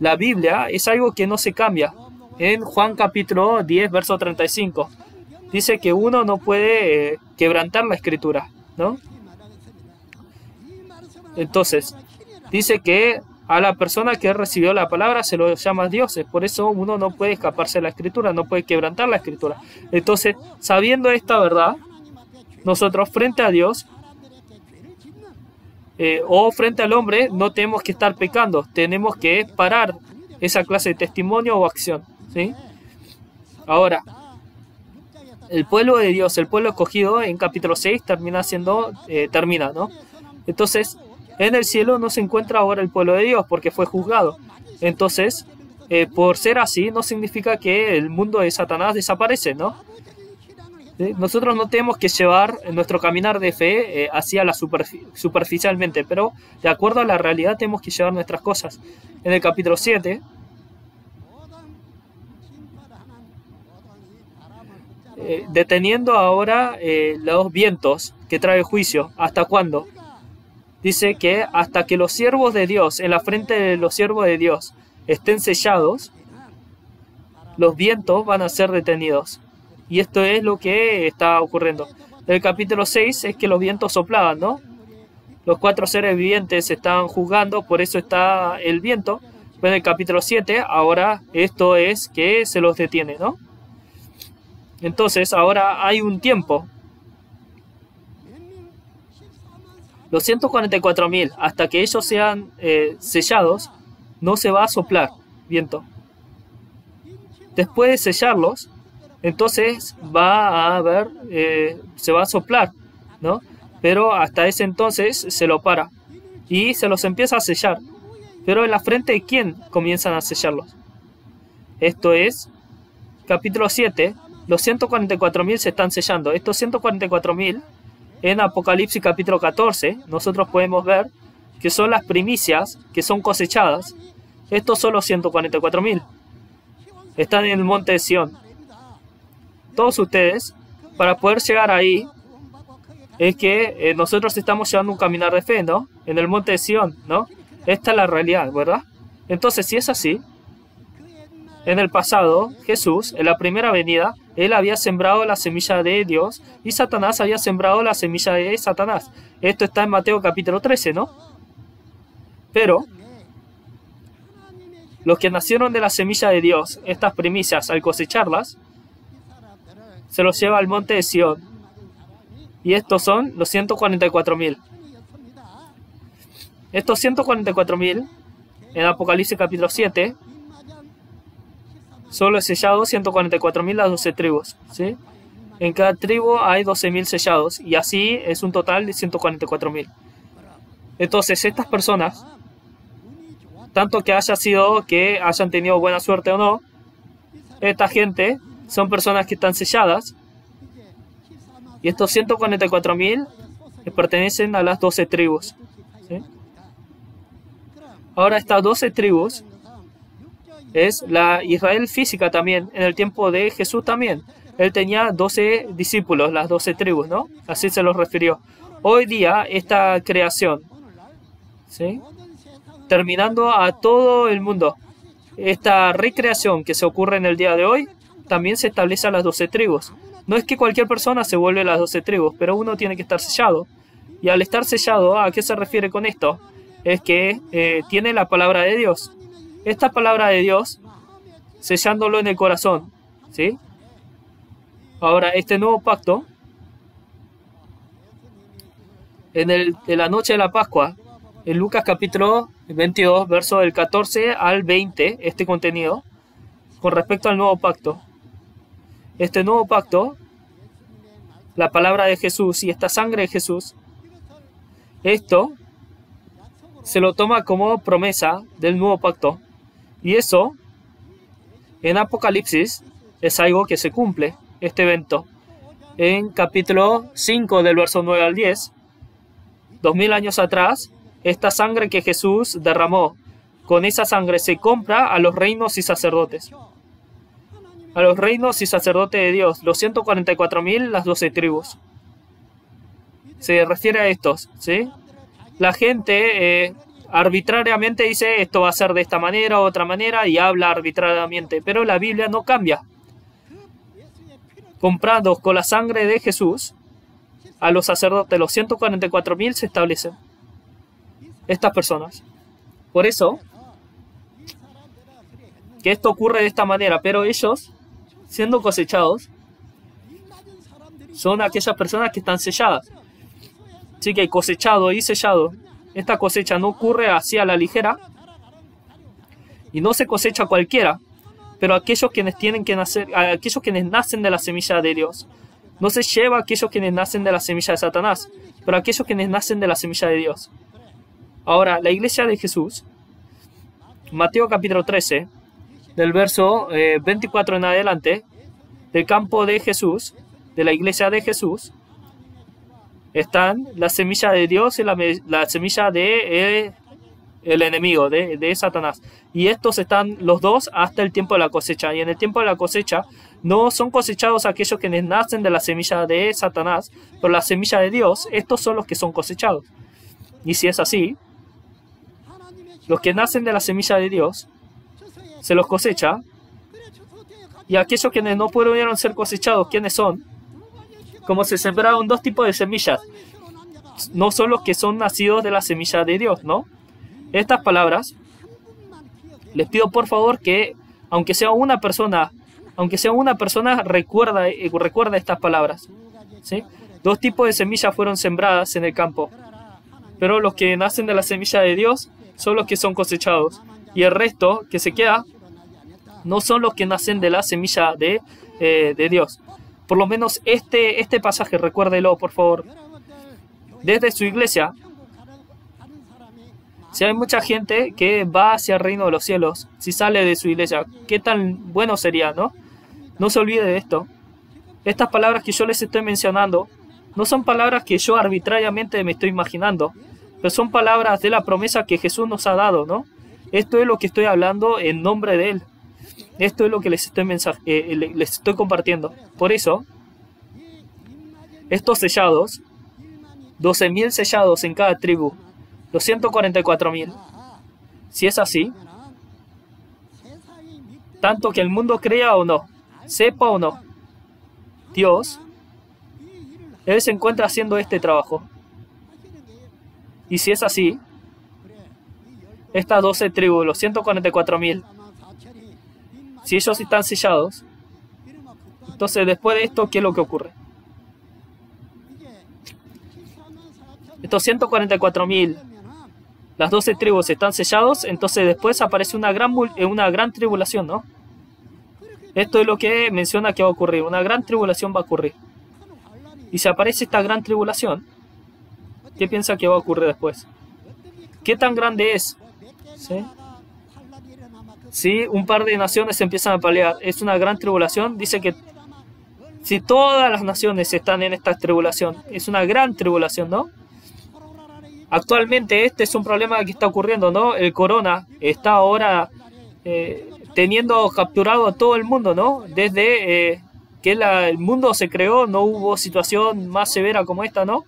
La Biblia es algo que no se cambia. En Juan capítulo 10, verso 35, dice que uno no puede quebrantar la Escritura, ¿no? Entonces, dice que a la persona que recibió la palabra se lo llama dioses. Por eso uno no puede escaparse de la Escritura, no puede quebrantar la Escritura. Entonces, sabiendo esta verdad, nosotros frente a Dios o frente al hombre no tenemos que estar pecando. Tenemos que parar esa clase de testimonio o acción, ¿sí? Ahora, el pueblo de Dios, el pueblo escogido, en capítulo 6 termina, ¿no? Entonces, en el cielo no se encuentra ahora el pueblo de Dios porque fue juzgado. Entonces, por ser así, no significa que el mundo de Satanás desaparece, ¿no? ¿Sí? Nosotros no tenemos que llevar nuestro caminar de fe hacia la superficialmente, pero de acuerdo a la realidad tenemos que llevar nuestras cosas. En el capítulo 7, deteniendo ahora los vientos que trae el juicio, ¿hasta cuándo? Dice que hasta que los siervos de Dios, en la frente de los siervos de Dios, estén sellados, los vientos van a ser detenidos. Y esto es lo que está ocurriendo. El capítulo 6 es que los vientos soplaban, ¿no? Los 4 seres vivientes estaban juzgando, por eso está el viento. Pero en el capítulo 7, ahora esto es que se los detiene, ¿no? Entonces, ahora hay un tiempo. Los 144.000, hasta que ellos sean sellados, no se va a soplar viento. Después de sellarlos, entonces va a haber, se va a soplar, ¿no? Pero hasta ese entonces se lo para y se los empieza a sellar. Pero en la frente de quién comienzan a sellarlos. Esto es capítulo 7. Los 144.000 se están sellando. Estos 144.000 en Apocalipsis capítulo 14 nosotros podemos ver que son las primicias que son cosechadas. Estos son los 144.000. Están en el monte de Sión. Todos ustedes, para poder llegar ahí, es que nosotros estamos llevando un caminar de fe, ¿no? En el monte de Sión, ¿no? Esta es la realidad, ¿verdad? Entonces, si es así, en el pasado, Jesús, en la primera venida, Él había sembrado la semilla de Dios y Satanás había sembrado la semilla de Satanás. Esto está en Mateo capítulo 13, ¿no? Pero los que nacieron de la semilla de Dios, estas primicias, al cosecharlas, se los lleva al monte de Sión. Y estos son los 144.000. Estos 144.000, en Apocalipsis capítulo 7, son los sellados 144.000 las 12 tribus, ¿sí? En cada tribu hay 12.000 sellados, y así es un total de 144.000. Entonces, estas personas, tanto que haya sido que hayan tenido buena suerte o no, esta gente son personas que están selladas, y estos 144.000 pertenecen a las 12 tribus, ¿sí? Ahora estas 12 tribus es la Israel física también. En el tiempo de Jesús también. Él tenía 12 discípulos, las 12 tribus, ¿no? Así se los refirió. Hoy día esta creación, ¿sí? Terminando a todo el mundo, esta recreación que se ocurre en el día de hoy, también se establece a las 12 tribus. No es que cualquier persona se vuelve a las 12 tribus, pero uno tiene que estar sellado. Y al estar sellado, ¿a qué se refiere con esto? Es que tiene la palabra de Dios. Esta palabra de Dios, sellándolo en el corazón, ¿sí? Ahora, este nuevo pacto, en la noche de la Pascua, en Lucas capítulo 22, verso del 14 al 20, este contenido, con respecto al nuevo pacto. Este nuevo pacto, la palabra de Jesús y esta sangre de Jesús, esto se lo toma como promesa del nuevo pacto. Y eso, en Apocalipsis, es algo que se cumple, este evento. En capítulo 5 del verso 9 al 10, 2000 años atrás, esta sangre que Jesús derramó, con esa sangre se compra a los reinos y sacerdotes. A los reinos y sacerdotes de Dios, los 144.000, las 12 tribus. Se refiere a estos, ¿sí? La gente arbitrariamente dice esto va a ser de esta manera u otra manera y habla arbitrariamente, pero la Biblia no cambia. Comprados con la sangre de Jesús, a los sacerdotes, los 144.000 se establecen. Estas personas. Por eso, que esto ocurre de esta manera, pero ellos, siendo cosechados, son aquellas personas que están selladas. Así que cosechado y sellado. Esta cosecha no ocurre así a la ligera y no se cosecha cualquiera, pero aquellos quienes tienen que nacer, aquellos quienes nacen de la semilla de Dios. No se lleva a aquellos quienes nacen de la semilla de Satanás, pero aquellos quienes nacen de la semilla de Dios. Ahora, la iglesia de Jesús, Mateo capítulo 13, del verso 24 en adelante, del campo de Jesús, de la iglesia de Jesús, están la semilla de Dios y la semilla de el enemigo, de Satanás. Y estos están los dos hasta el tiempo de la cosecha. Y en el tiempo de la cosecha no son cosechados aquellos que nacen de la semilla de Satanás, pero la semilla de Dios, estos son los que son cosechados. Y si es así, los que nacen de la semilla de Dios, se los cosecha. Y aquellos que no pudieron ser cosechados, ¿quiénes son? Como se sembraron dos tipos de semillas, no son los que son nacidos de la semilla de Dios, ¿no? Estas palabras, les pido por favor que, aunque sea una persona, recuerda estas palabras, ¿sí? Dos tipos de semillas fueron sembradas en el campo. pero los que nacen de la semilla de Dios son los que son cosechados. Y el resto que se queda no son los que nacen de la semilla de Dios. Por lo menos este pasaje, recuérdelo, por favor. Desde su iglesia, si hay mucha gente que va hacia el reino de los cielos, si sale de su iglesia, qué tan bueno sería, ¿no? No se olvide de esto. Estas palabras que yo les estoy mencionando no son palabras que yo arbitrariamente me estoy imaginando, pero son palabras de la promesa que Jesús nos ha dado, ¿no? Esto es lo que estoy hablando en nombre de Él. Esto es lo que les estoy compartiendo. Por eso, estos sellados, 12.000 sellados en cada tribu, los 144.000. Si es así, tanto que el mundo crea o no, sepa o no, Dios, Él se encuentra haciendo este trabajo. Y si es así, estas 12 tribus, los 144.000, si ellos están sellados, entonces después de esto, ¿qué es lo que ocurre? Estos 144.000, las 12 tribus están sellados, entonces después aparece una gran tribulación, ¿no? Esto es lo que menciona que va a ocurrir, una gran tribulación va a ocurrir. Y si aparece esta gran tribulación, ¿qué piensa que va a ocurrir después? ¿Qué tan grande es? ¿Sí? Si un par de naciones empiezan a pelear, es una gran tribulación. Dice que si todas las naciones están en esta tribulación, es una gran tribulación, ¿no? Actualmente este es un problema que está ocurriendo, ¿no? El corona está ahora teniendo capturado a todo el mundo, ¿no? Desde que el mundo se creó, no hubo situación más severa como esta, ¿no?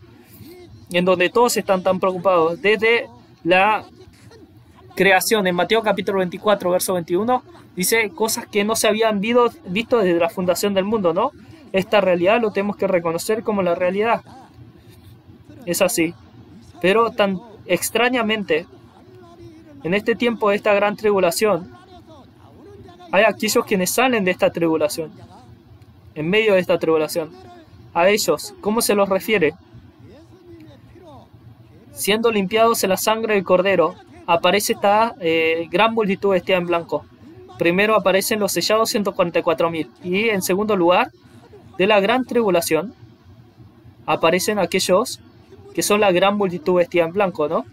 En donde todos están tan preocupados. Desde la creación, en Mateo capítulo 24, verso 21, dice cosas que no se habían visto desde la fundación del mundo, ¿no? Esta realidad lo tenemos que reconocer como la realidad. Es así. Pero tan extrañamente, en este tiempo de esta gran tribulación, hay aquellos quienes salen de esta tribulación, en medio de esta tribulación. A ellos, ¿cómo se los refiere? Siendo limpiados en la sangre del Cordero, aparece esta gran multitud vestida en blanco. Primero aparecen los sellados 144.000. Y en segundo lugar, de la gran tribulación, aparecen aquellos que son la gran multitud vestida en blanco, ¿no?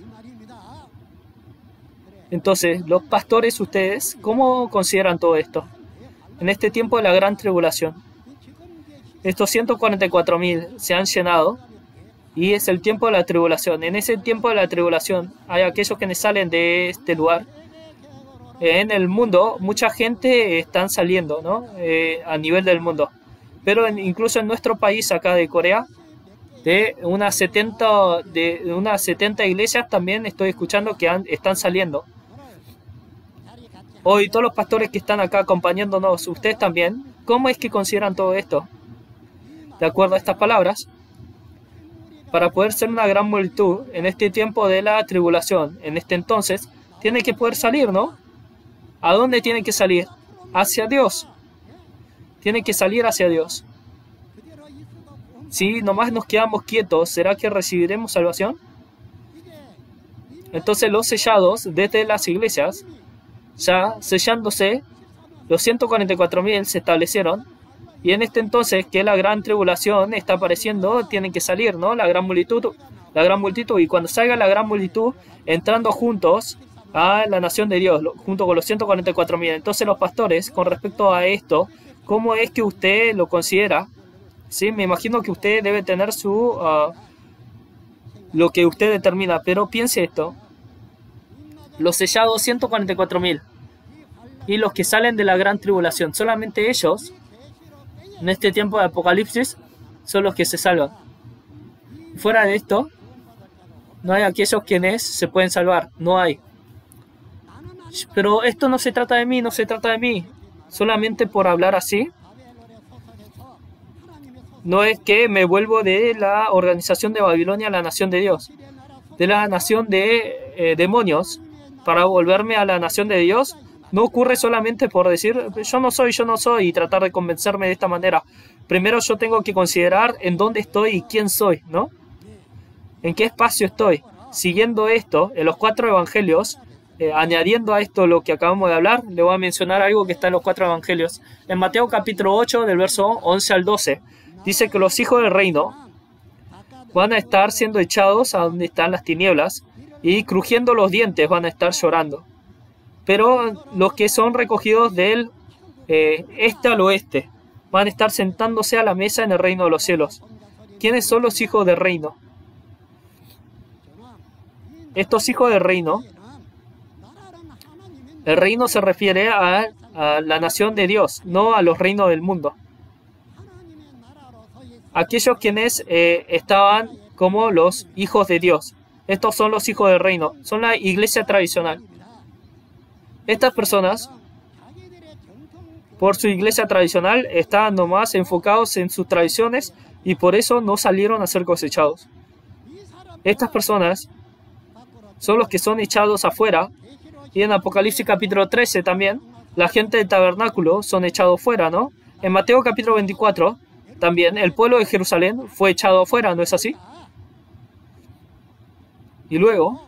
Entonces, los pastores, ustedes, ¿cómo consideran todo esto? En este tiempo de la gran tribulación, estos 144.000 se han llenado y es el tiempo de la tribulación. En ese tiempo de la tribulación hay aquellos que salen de este lugar. En el mundo, mucha gente están saliendo, ¿no? A nivel del mundo. Pero incluso en nuestro país, acá de Corea, de unas 70 iglesias también estoy escuchando que están saliendo. Hoy todos los pastores que están acá acompañándonos, ustedes también, ¿cómo es que consideran todo esto? De acuerdo a estas palabras, para poder ser una gran multitud en este tiempo de la tribulación, en este entonces, tiene que poder salir, ¿no? ¿A dónde tiene que salir? Hacia Dios. Tiene que salir hacia Dios. Si nomás nos quedamos quietos, ¿será que recibiremos salvación? Entonces los sellados desde las iglesias, ya sellándose, los 144.000 se establecieron, y en este entonces que la gran tribulación está apareciendo, tienen que salir, ¿no? La gran multitud, y cuando salga la gran multitud, entrando juntos a la nación de Dios, junto con los 144.000. Entonces los pastores, con respecto a esto, ¿cómo es que usted lo considera? Sí, me imagino que usted debe tener lo que usted determina, pero piense esto. Los sellados 144.000 y los que salen de la gran tribulación, solamente ellos, en este tiempo de Apocalipsis, son los que se salvan. Fuera de esto, no hay aquellos quienes se pueden salvar, no hay. Pero esto no se trata de mí, solamente por hablar así. No es que me vuelvo de la organización de Babilonia a la nación de Dios, de la nación de demonios, para volverme a la nación de Dios. No ocurre solamente por decir yo no soy y tratar de convencerme de esta manera. Primero yo tengo que considerar en dónde estoy y quién soy, ¿no? En qué espacio estoy. siguiendo esto, en los 4 evangelios, añadiendo a esto lo que acabamos de hablar, le voy a mencionar algo que está en los 4 evangelios. En Mateo capítulo 8, del verso 11 al 12, dice que los hijos del reino van a estar siendo echados a donde están las tinieblas y crujiendo los dientes van a estar llorando. Pero los que son recogidos del este al oeste van a estar sentándose a la mesa en el reino de los cielos. ¿Quiénes son los hijos del reino? Estos hijos del reino, el reino se refiere a la nación de Dios, no a los reinos del mundo. Aquellos quienes estaban como los hijos de Dios. Estos son los hijos del reino, son la iglesia tradicional. Estas personas, por su iglesia tradicional, estaban nomás enfocados en sus tradiciones y por eso no salieron a ser cosechados. Estas personas son los que son echados afuera, y en Apocalipsis capítulo 13 también, la gente del tabernáculo son echados fuera, ¿no? En Mateo capítulo 24, también el pueblo de Jerusalén fue echado afuera, ¿no es así? Y luego,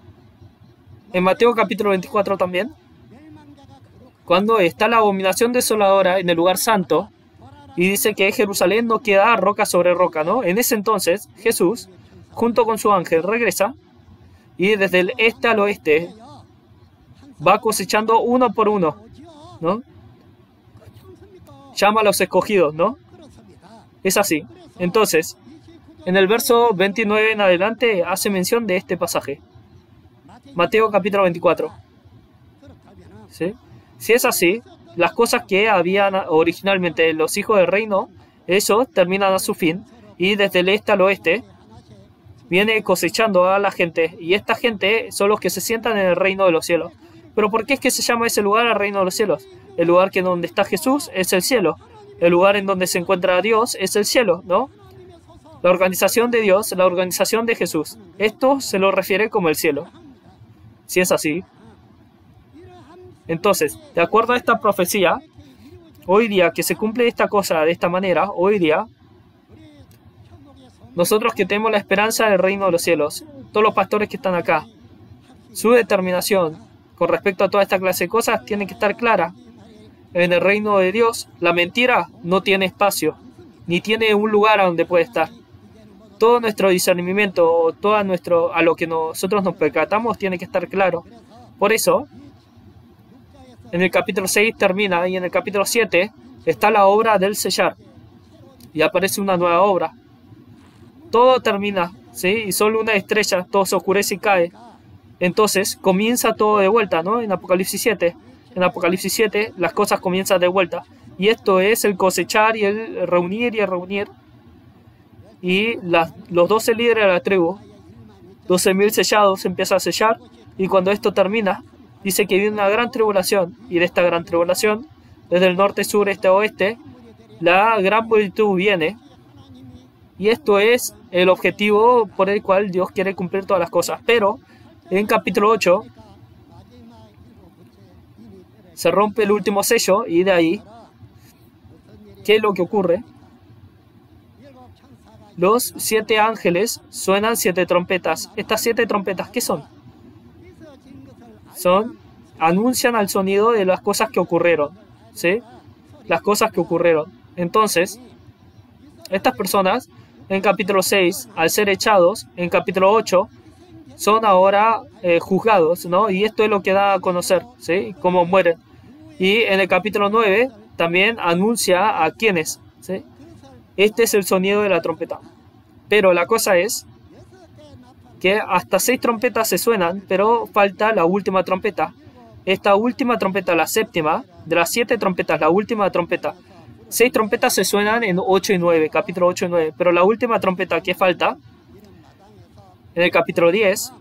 en Mateo capítulo 24 también, cuando está la abominación desoladora en el lugar santo, y dice que Jerusalén no queda roca sobre roca, ¿no? En ese entonces, Jesús, junto con su ángel, regresa, y desde el este al oeste, va cosechando uno por uno, ¿no? Llama a los escogidos, ¿no? Es así. Entonces, en el verso 29 en adelante, hace mención de este pasaje. Mateo capítulo 24. ¿Sí? Si es así, las cosas que habían originalmente los hijos del reino, eso terminan a su fin, y desde el este al oeste, viene cosechando a la gente, y esta gente son los que se sientan en el reino de los cielos. ¿Pero por qué es que se llama ese lugar el reino de los cielos? El lugar que donde está Jesús es el cielo. El lugar en donde se encuentra Dios es el cielo, ¿no? La organización de Dios, la organización de Jesús. Esto se lo refiere como el cielo. Si es así. Entonces, de acuerdo a esta profecía, hoy día que se cumple esta cosa de esta manera, hoy día, nosotros que tenemos la esperanza del reino de los cielos, todos los pastores que están acá, su determinación con respecto a toda esta clase de cosas tiene que estar clara. En el reino de Dios, la mentira no tiene espacio, ni tiene un lugar a donde puede estar. Todo nuestro discernimiento, a lo que nosotros nos percatamos, tiene que estar claro. Por eso, en el capítulo 6 termina, y en el capítulo 7 está la obra del sellar. Y aparece una nueva obra. Todo termina, ¿sí? Y solo una estrella, todo se oscurece y cae. Entonces comienza todo de vuelta, ¿no? En Apocalipsis 7. En Apocalipsis 7 las cosas comienzan de vuelta. Y esto es el cosechar y el reunir y el reunir. Y los 12 líderes de la tribu, 12.000 sellados, empiezan a sellar. Y cuando esto termina, dice que viene una gran tribulación. Y de esta gran tribulación, desde el norte, sur, este, oeste, la gran multitud viene. Y esto es el objetivo por el cual Dios quiere cumplir todas las cosas. Pero en capítulo 8 se rompe el último sello y de ahí, ¿qué es lo que ocurre? Los 7 ángeles suenan 7 trompetas. Estas 7 trompetas, ¿qué son? Anuncian al sonido de las cosas que ocurrieron, ¿sí? Las cosas que ocurrieron. Entonces, estas personas, en capítulo 6, al ser echados, en capítulo 8, son ahora juzgados, ¿no? Y esto es lo que da a conocer, ¿sí? Cómo mueren. Y en el capítulo 9 también anuncia a quiénes, ¿sí? Este es el sonido de la trompeta. Pero la cosa es que hasta 6 trompetas se suenan, pero falta la última trompeta. Esta última trompeta, la séptima, de las 7 trompetas, la última trompeta. 6 trompetas se suenan en 8 y 9, capítulo 8 y 9. Pero la última trompeta que falta, en el capítulo 10,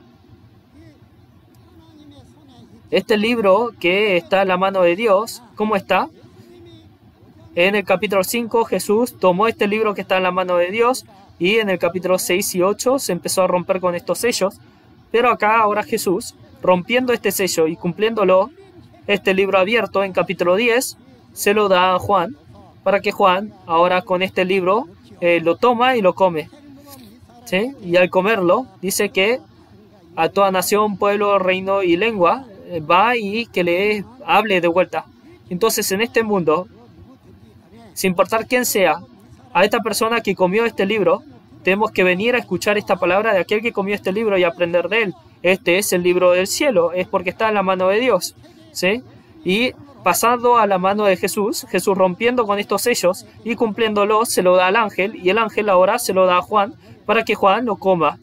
este libro que está en la mano de Dios, ¿cómo está? En el capítulo 5 Jesús tomó este libro que está en la mano de Dios y en el capítulo 6 y 8 se empezó a romper con estos sellos. Pero acá ahora Jesús, rompiendo este sello y cumpliéndolo, este libro abierto en capítulo 10, se lo da a Juan, para que Juan ahora con este libro lo toma y lo come. ¿Sí? Y al comerlo, dice que a toda nación, pueblo, reino y lengua, va y que le hable de vuelta. Entonces, en este mundo, sin importar quién sea, a esta persona que comió este libro, tenemos que venir a escuchar esta palabra de aquel que comió este libro y aprender de él. Este es el libro del cielo, es porque está en la mano de Dios, ¿sí? Y pasando a la mano de Jesús, Jesús rompiendo con estos sellos y cumpliéndolos, se lo da al ángel, y el ángel ahora se lo da a Juan para que Juan lo coma.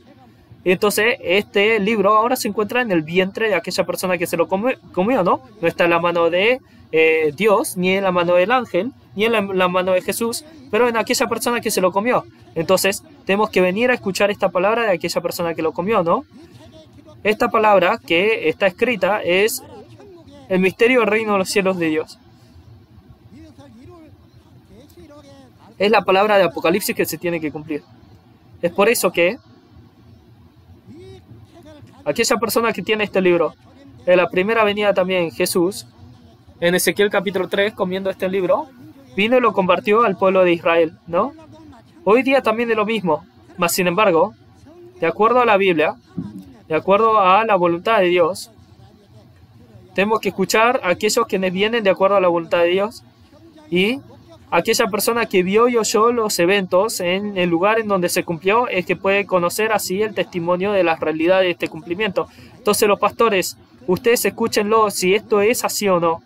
Entonces, este libro ahora se encuentra en el vientre de aquella persona que se lo comió, ¿no? No está en la mano de Dios, ni en la mano del ángel, ni en la mano de Jesús, pero en aquella persona que se lo comió. Entonces, tenemos que venir a escuchar esta palabra de aquella persona que lo comió, ¿no? Esta palabra que está escrita es el misterio del reino de los cielos de Dios. Es la palabra de Apocalipsis que se tiene que cumplir. Es por eso que aquella persona que tiene este libro, en la primera venida también Jesús, en Ezequiel capítulo 3, comiendo este libro, vino y lo compartió al pueblo de Israel, ¿no? Hoy día también es lo mismo, mas sin embargo, de acuerdo a la Biblia, de acuerdo a la voluntad de Dios, tenemos que escuchar a aquellos quienes vienen de acuerdo a la voluntad de Dios y aquella persona que vio y oyó los eventos en el lugar en donde se cumplió es que puede conocer así el testimonio de la realidad de este cumplimiento. Entonces los pastores, ustedes escúchenlo si esto es así o no.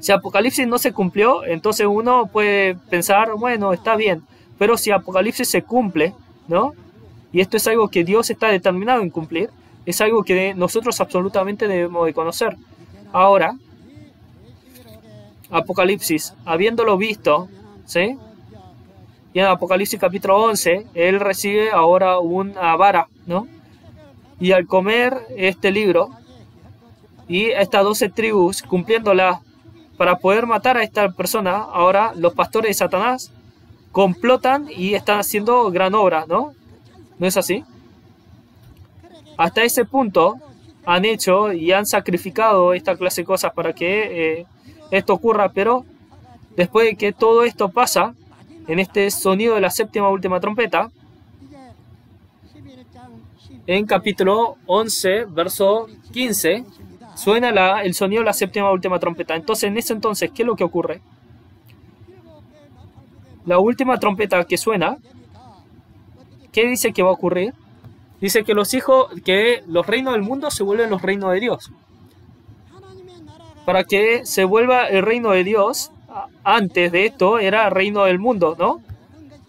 Si Apocalipsis no se cumplió, entonces uno puede pensar, bueno, está bien, pero si Apocalipsis se cumple, ¿no? Y esto es algo que Dios está determinado en cumplir, es algo que nosotros absolutamente debemos de conocer. Ahora, Apocalipsis, habiéndolo visto, ¿sí? Y en Apocalipsis capítulo 11, él recibe ahora una vara, ¿no? Y al comer este libro, y estas 12 tribus cumpliéndola para poder matar a esta persona, ahora los pastores de Satanás complotan y están haciendo gran obra, ¿no? ¿No es así? Hasta ese punto han hecho y han sacrificado esta clase de cosas para que esto ocurra, pero después de que todo esto pasa, en este sonido de la séptima última trompeta, en capítulo 11, verso 15, suena el sonido de la séptima última trompeta. Entonces, en ese entonces, ¿qué es lo que ocurre? La última trompeta que suena, ¿qué dice que va a ocurrir? Dice que los reinos del mundo se vuelven los reinos de Dios. Para que se vuelva el reino de Dios, antes de esto era el reino del mundo, ¿no?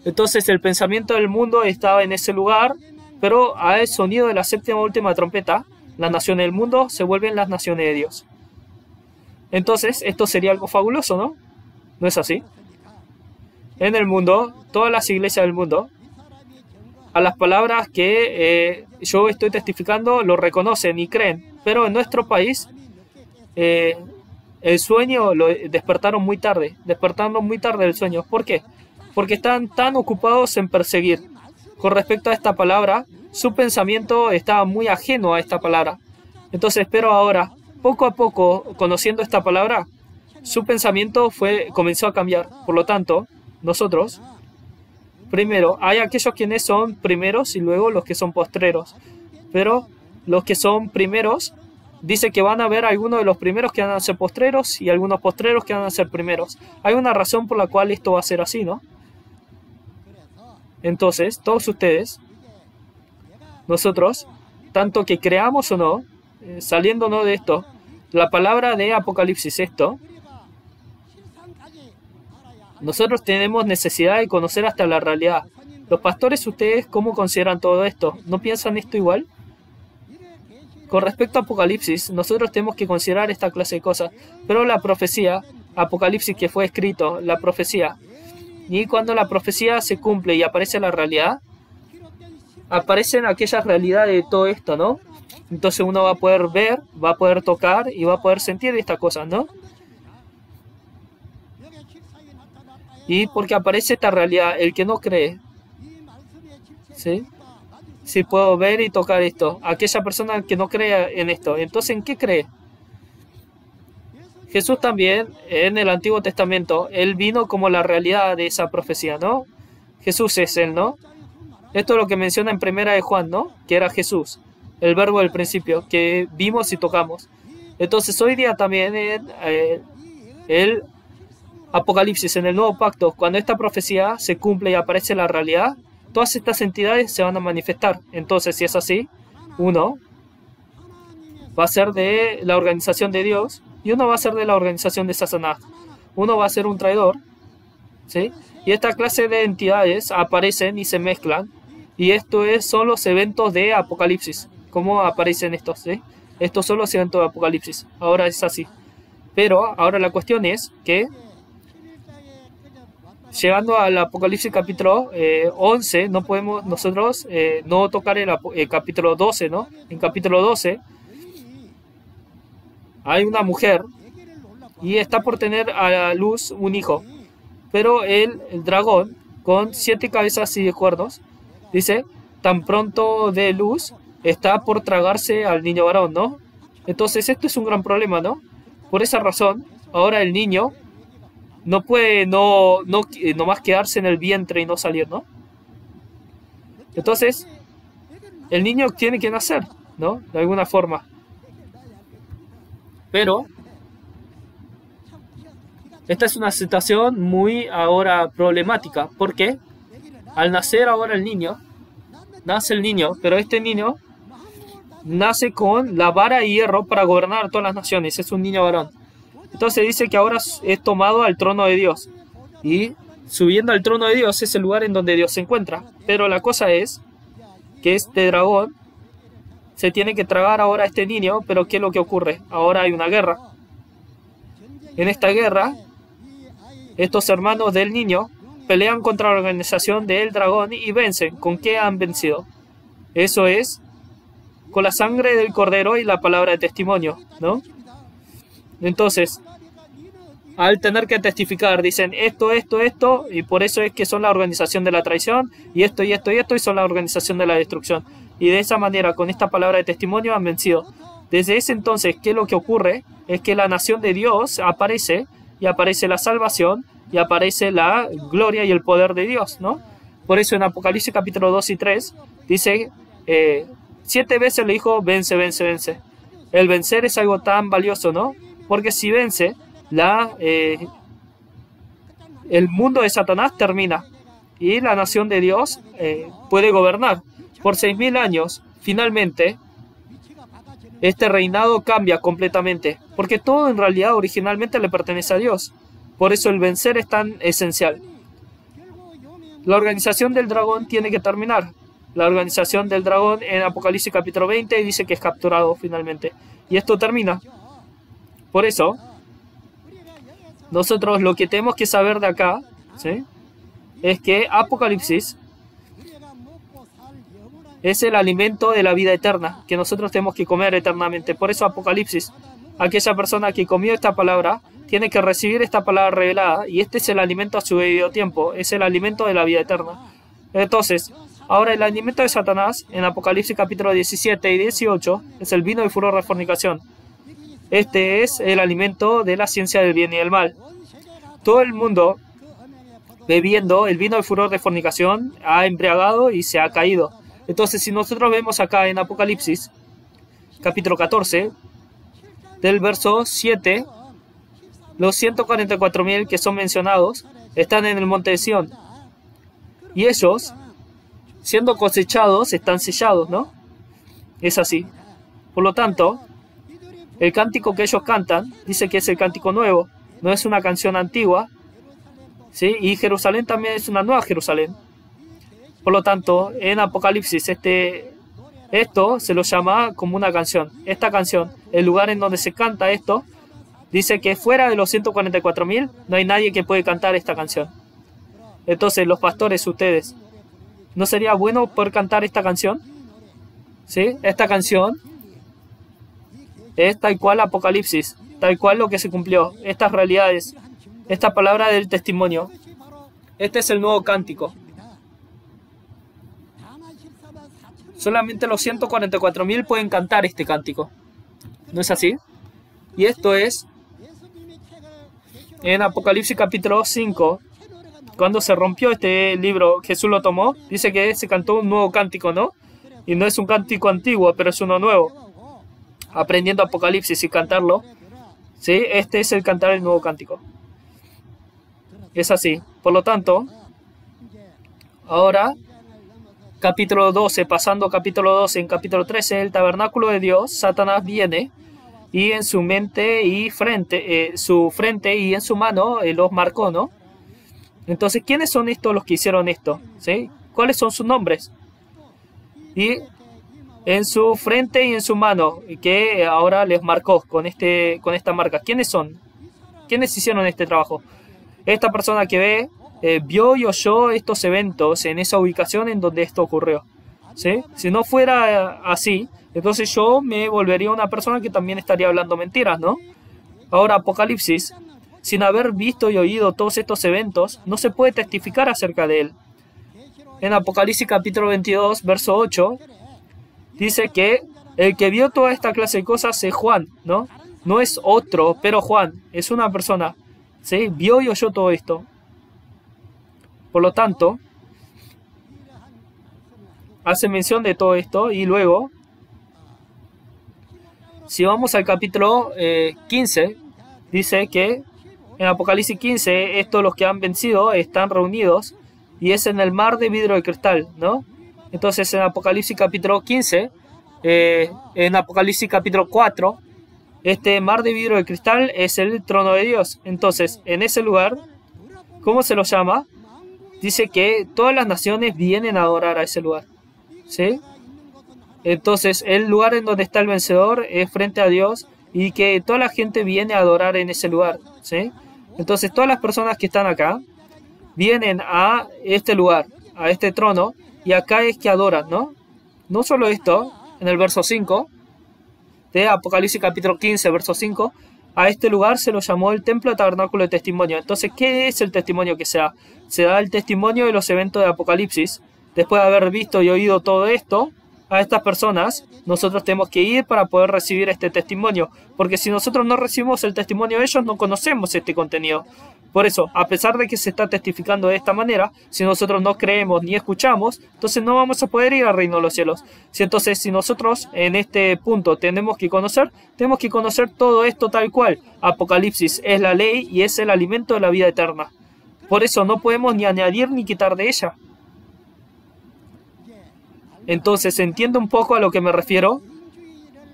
Entonces el pensamiento del mundo estaba en ese lugar, pero al sonido de la séptima última trompeta, las naciones del mundo se vuelven las naciones de Dios. Entonces esto sería algo fabuloso, ¿no? ¿No es así? En el mundo, todas las iglesias del mundo, a las palabras que yo estoy testificando lo reconocen y creen, pero en nuestro país el sueño lo despertaron muy tarde el sueño. ¿Por qué? Porque están tan ocupados en perseguir. Con respecto a esta palabra, su pensamiento estaba muy ajeno a esta palabra. Entonces, pero ahora, poco a poco, conociendo esta palabra, su pensamiento comenzó a cambiar. Por lo tanto, nosotros, primero, hay aquellos quienes son primeros y luego los que son postreros. Pero los que son primeros, dice que van a haber algunos de los primeros que van a ser postreros y algunos postreros que van a ser primeros. Hay una razón por la cual esto va a ser así, ¿no? Entonces, todos ustedes, nosotros, tanto que creamos o no, saliéndonos de esto, la palabra de Apocalipsis, esto, nosotros tenemos necesidad de conocer hasta la realidad. Los pastores, ustedes, ¿cómo consideran todo esto? ¿No piensan esto igual? Con respecto a Apocalipsis, nosotros tenemos que considerar esta clase de cosas. Pero la profecía, Apocalipsis que fue escrito, la profecía, y cuando la profecía se cumple y aparece la realidad, aparecen aquellas realidades de todo esto, ¿no? Entonces uno va a poder ver, va a poder tocar y va a poder sentir estas cosas, ¿no? Y porque aparece esta realidad, el que no cree, ¿sí? Si puedo ver y tocar esto, aquella persona que no cree en esto, entonces ¿en qué cree? Jesús también, en el Antiguo Testamento, él vino como la realidad de esa profecía, ¿no? Jesús es él, ¿no? Esto es lo que menciona en Primera de Juan, ¿no? Que era Jesús. el verbo del principio, que vimos y tocamos. Entonces hoy día también en el Apocalipsis, en el Nuevo Pacto, cuando esta profecía se cumple y aparece la realidad, todas estas entidades se van a manifestar. Entonces, si es así, uno va a ser de la organización de Dios y uno va a ser de la organización de Satanás. Uno va a ser un traidor, ¿sí? Y esta clase de entidades aparecen y se mezclan. Y esto son los eventos de Apocalipsis. ¿Cómo aparecen estos? ¿Sí? Estos son los eventos de Apocalipsis. Ahora es así. Pero ahora la cuestión es que, llegando al Apocalipsis capítulo 11, no podemos nosotros no tocar el capítulo 12, ¿no? En capítulo 12 hay una mujer y está por tener a la luz un hijo. Pero el dragón, con 7 cabezas y 10 cuernos, dice, tan pronto de luz, está por tragarse al niño varón, ¿no? Entonces esto es un gran problema, ¿no? Por esa razón, ahora el niño no puede nomás quedarse en el vientre y no salir, ¿no? Entonces, el niño tiene que nacer, ¿no? De alguna forma. Pero esta es una situación muy ahora problemática, porque al nacer ahora nace el niño, pero este niño nace con la vara y hierro para gobernar todas las naciones, es un niño varón. Entonces dice que ahora es tomado al trono de Dios, y subiendo al trono de Dios es el lugar en donde Dios se encuentra. Pero la cosa es que este dragón se tiene que tragar ahora a este niño, pero ¿qué es lo que ocurre? Ahora hay una guerra. En esta guerra, estos hermanos del niño pelean contra la organización del dragón y vencen. ¿Con qué han vencido? Eso es con la sangre del cordero y la palabra de testimonio, ¿no? Entonces, al tener que testificar, dicen esto, y por eso es que son la organización de la traición, y esto, y son la organización de la destrucción. Y de esa manera, con esta palabra de testimonio, han vencido. Desde ese entonces, ¿qué es lo que ocurre? Es que la nación de Dios aparece, y aparece la salvación, y aparece la gloria y el poder de Dios, ¿no? Por eso en Apocalipsis capítulo 2 y 3 dice, 7 veces le dijo, vence, vence, vence. El vencer es algo tan valioso, ¿no? Porque si vence, el mundo de Satanás termina y la nación de Dios puede gobernar. Por 6.000 años, finalmente, este reinado cambia completamente, porque todo en realidad originalmente le pertenece a Dios. Por eso el vencer es tan esencial. La organización del dragón tiene que terminar. La organización del dragón en Apocalipsis capítulo 20 dice que es capturado finalmente. Y esto termina. Por eso, nosotros lo que tenemos que saber de acá, ¿sí?, es que Apocalipsis es el alimento de la vida eterna, que nosotros tenemos que comer eternamente. Por eso Apocalipsis, aquella persona que comió esta palabra, tiene que recibir esta palabra revelada, y este es el alimento a su debido tiempo, es el alimento de la vida eterna. Entonces, ahora el alimento de Satanás, en Apocalipsis capítulo 17 y 18, es el vino del furor de fornicación. Este es el alimento de la ciencia del bien y del mal. Todo el mundo, bebiendo el vino del furor de fornicación, ha embriagado y se ha caído. Entonces, si nosotros vemos acá en Apocalipsis, capítulo 14, del verso 7, los 144.000 que son mencionados están en el monte de Sión. Y ellos, siendo cosechados, están sellados, ¿no? Es así. Por lo tanto, el cántico que ellos cantan, dice que es el cántico nuevo, no es una canción antigua, ¿sí? Y Jerusalén también es una nueva Jerusalén. Por lo tanto, en Apocalipsis, esto se lo llama como una canción. Esta canción, el lugar en donde se canta esto, dice que fuera de los 144.000 no hay nadie que puede cantar esta canción. Entonces, los pastores, ustedes, ¿no sería bueno poder cantar esta canción? ¿Sí? Esta canción es tal cual Apocalipsis, tal cual lo que se cumplió, estas realidades, esta palabra del testimonio. Este es el nuevo cántico. Solamente los 144.000 pueden cantar este cántico. ¿No es así? Y esto es en Apocalipsis capítulo 5, cuando se rompió este libro, Jesús lo tomó, dice que se cantó un nuevo cántico, ¿no? Y no es un cántico antiguo, pero es uno nuevo. Aprendiendo Apocalipsis y cantarlo, ¿sí? Este es el cantar el nuevo cántico. Es así. Por lo tanto, ahora, capítulo 12, pasando capítulo 12, en capítulo 13, el tabernáculo de Dios, Satanás viene y en su mente y frente, su frente y en su mano los marcó, ¿no? Entonces, ¿quiénes son estos los que hicieron esto? ¿Sí? ¿Cuáles son sus nombres? Y en su frente y en su mano, que ahora les marcó con esta marca. ¿Quiénes son? ¿Quiénes hicieron este trabajo? Esta persona que ve, vio y oyó estos eventos en esa ubicación en donde esto ocurrió. ¿Sí? Si no fuera así, entonces yo me volvería una persona que también estaría hablando mentiras, ¿no? Ahora, Apocalipsis, sin haber visto y oído todos estos eventos, no se puede testificar acerca de él. En Apocalipsis capítulo 22, verso 8, dice que el que vio toda esta clase de cosas es Juan, ¿no? No es otro, pero Juan es una persona, ¿sí? Vio y oyó todo esto. Por lo tanto, hace mención de todo esto y luego, si vamos al capítulo 15, dice que en Apocalipsis 15, estos los que han vencido están reunidos y es en el mar de vidrio de cristal, ¿no? Entonces en Apocalipsis capítulo 15, en Apocalipsis capítulo 4, este mar de vidrio de cristal es el trono de Dios. Entonces, en ese lugar, ¿cómo se lo llama? Dice que todas las naciones vienen a adorar a ese lugar, ¿sí? Entonces, el lugar en donde está el vencedor es frente a Dios y que toda la gente viene a adorar en ese lugar, ¿sí? Entonces, todas las personas que están acá vienen a este lugar, a este trono, y acá es que adoran, ¿no? No solo esto, en el verso 5 de Apocalipsis capítulo 15, verso 5, a este lugar se lo llamó el templo de tabernáculo de testimonio. Entonces, ¿qué es el testimonio que se da? Se da el testimonio de los eventos de Apocalipsis. Después de haber visto y oído todo esto, a estas personas, nosotros tenemos que ir para poder recibir este testimonio. Porque si nosotros no recibimos el testimonio de ellos, no conocemos este contenido. Por eso, a pesar de que se está testificando de esta manera, si nosotros no creemos ni escuchamos, entonces no vamos a poder ir al reino de los cielos. Entonces, si nosotros en este punto tenemos que conocer todo esto tal cual. Apocalipsis es la ley y es el alimento de la vida eterna. Por eso no podemos ni añadir ni quitar de ella. Entonces, ¿entiende un poco a lo que me refiero?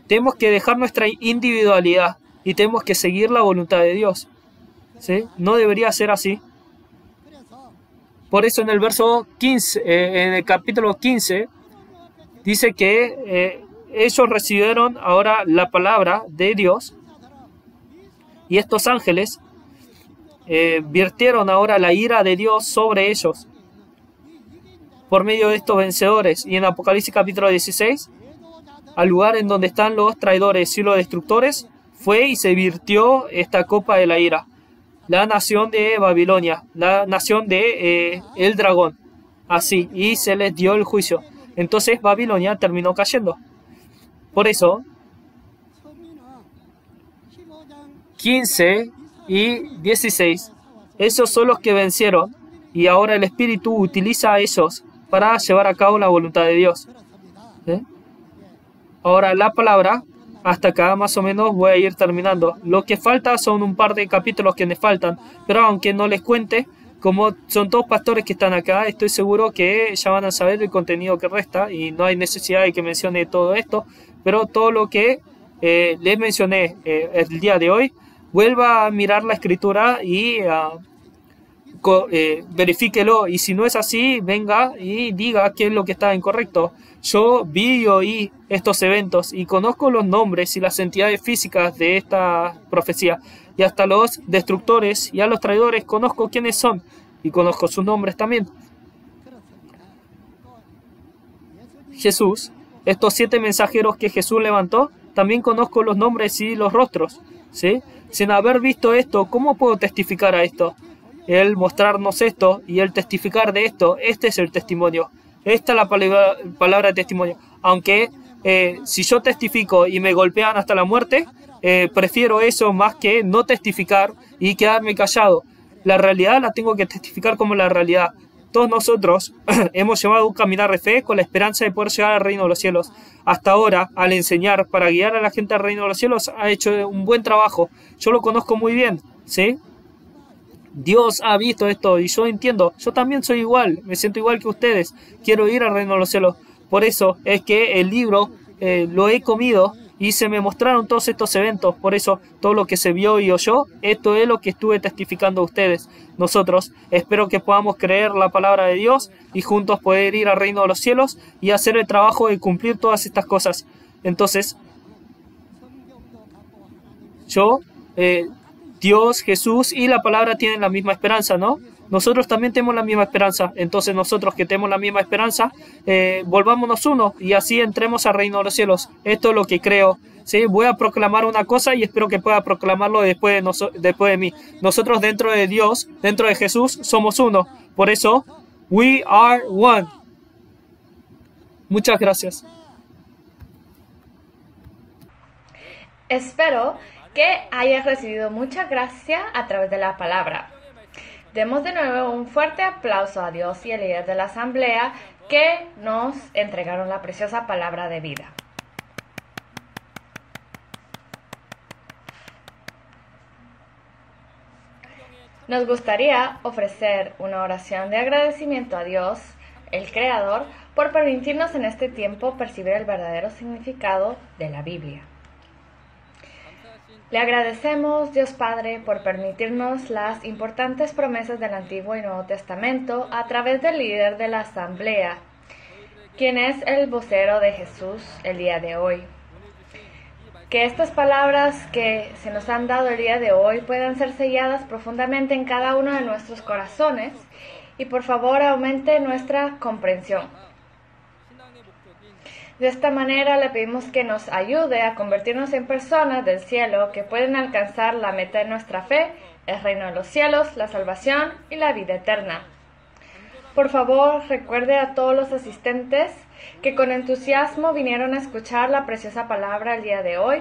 Tenemos que dejar nuestra individualidad y tenemos que seguir la voluntad de Dios, ¿sí? No debería ser así. Por eso en el verso 15, en el capítulo 15, dice que ellos recibieron ahora la palabra de Dios y estos ángeles virtieron ahora la ira de Dios sobre ellos por medio de estos vencedores. Y en Apocalipsis capítulo 16, al lugar en donde están los traidores y los destructores, fue y se virtió esta copa de la ira. La nación de Babilonia, la nación de el dragón, así, y se les dio el juicio. Entonces Babilonia terminó cayendo. Por eso, 15 y 16, esos son los que vencieron, y ahora el Espíritu utiliza a ellos para llevar a cabo la voluntad de Dios. ¿Sí? Ahora la palabra, hasta acá más o menos voy a ir terminando. Lo que falta son un par de capítulos que me faltan, pero aunque no les cuente, como son todos pastores que están acá, estoy seguro que ya van a saber el contenido que resta y no hay necesidad de que mencione todo esto, pero todo lo que les mencioné el día de hoy, vuelva a mirar la escritura y verifíquelo, y si no es así, venga y diga qué es lo que está incorrecto. Yo vi y oí estos eventos y conozco los nombres y las entidades físicas de esta profecía, y hasta los destructores y a los traidores conozco quiénes son y conozco sus nombres también. Jesús, estos 7 mensajeros que Jesús levantó, también conozco los nombres y los rostros, ¿sí? Sin haber visto esto, ¿cómo puedo testificar a esto? El mostrarnos esto y el testificar de esto, este es el testimonio. Esta es la palabra de testimonio. Aunque si yo testifico y me golpean hasta la muerte, prefiero eso más que no testificar y quedarme callado. La realidad la tengo que testificar como la realidad. todos nosotros hemos llevado un caminar de fe con la esperanza de poder llegar al reino de los cielos. Hasta ahora, al enseñar para guiar a la gente al reino de los cielos, ha hecho un buen trabajo. Yo lo conozco muy bien, ¿sí? Dios ha visto esto y yo entiendo. Yo también soy igual, me siento igual que ustedes. Quiero ir al reino de los cielos. Por eso es que el libro lo he comido y se me mostraron todos estos eventos. Por eso todo lo que se vio y oyó, esto es lo que estuve testificando a ustedes. Nosotros espero que podamos creer la palabra de Dios y juntos poder ir al reino de los cielos y hacer el trabajo de cumplir todas estas cosas. Entonces, Dios, Jesús y la palabra tienen la misma esperanza, ¿no? Nosotros también tenemos la misma esperanza. Entonces nosotros que tenemos la misma esperanza, volvámonos uno y así entremos al reino de los cielos. Esto es lo que creo, ¿sí? Voy a proclamar una cosa y espero que pueda proclamarlo después de mí. Nosotros dentro de Dios, dentro de Jesús, somos uno. Por eso, we are one. Muchas gracias. Espero que hayas recibido mucha gracia a través de la palabra. Demos de nuevo un fuerte aplauso a Dios y al líder de la asamblea que nos entregaron la preciosa palabra de vida. Nos gustaría ofrecer una oración de agradecimiento a Dios, el Creador, por permitirnos en este tiempo percibir el verdadero significado de la Biblia. Le agradecemos, Dios Padre, por permitirnos las importantes promesas del Antiguo y Nuevo Testamento a través del líder de la Asamblea, quien es el vocero de Jesús el día de hoy. Que estas palabras que se nos han dado el día de hoy puedan ser selladas profundamente en cada uno de nuestros corazones y por favor aumente nuestra comprensión. De esta manera le pedimos que nos ayude a convertirnos en personas del cielo que pueden alcanzar la meta de nuestra fe, el reino de los cielos, la salvación y la vida eterna. Por favor, recuerde a todos los asistentes que con entusiasmo vinieron a escuchar la preciosa palabra el día de hoy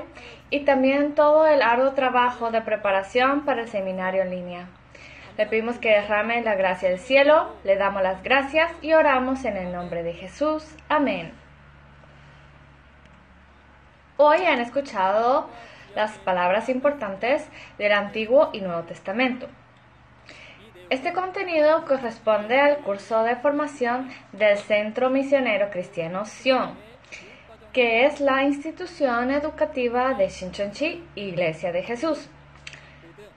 y también todo el arduo trabajo de preparación para el seminario en línea. Le pedimos que derrame la gracia del cielo, le damos las gracias y oramos en el nombre de Jesús. Amén. Hoy han escuchado las palabras importantes del Antiguo y Nuevo Testamento. Este contenido corresponde al curso de formación del Centro Misionero Cristiano Sion, que es la institución educativa de Shincheonji, Iglesia de Jesús.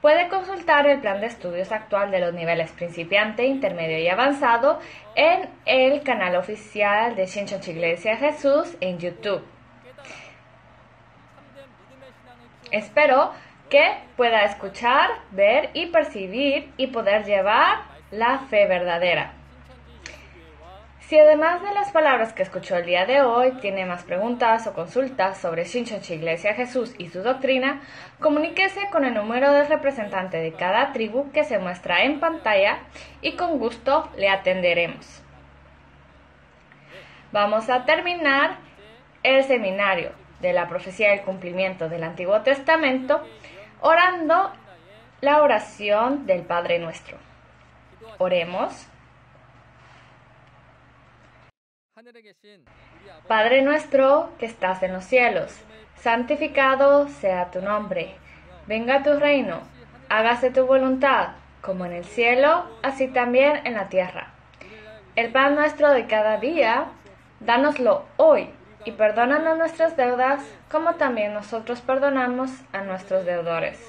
Puede consultar el plan de estudios actual de los niveles principiante, intermedio y avanzado en el canal oficial de Shincheonji Iglesia de Jesús en YouTube. Espero que pueda escuchar, ver y percibir y poder llevar la fe verdadera. Si además de las palabras que escuchó el día de hoy tiene más preguntas o consultas sobre Shincheonji Iglesia Jesús y su doctrina, comuníquese con el número del representante de cada tribu que se muestra en pantalla y con gusto le atenderemos. Vamos a terminar el seminario de la profecía del cumplimiento del Antiguo Testamento orando la oración del Padre Nuestro. Oremos. Padre nuestro que estás en los cielos, santificado sea tu nombre. Venga tu reino, hágase tu voluntad, como en el cielo, así también en la tierra. El pan nuestro de cada día, dánoslo hoy, y perdónanos nuestras deudas, como también nosotros perdonamos a nuestros deudores.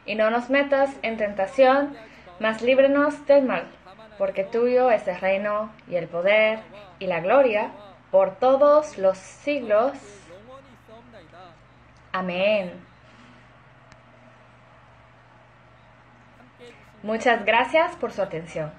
Y no nos metas en tentación, mas líbranos del mal, porque tuyo es el reino, y el poder, y la gloria, por todos los siglos. Amén. Muchas gracias por su atención.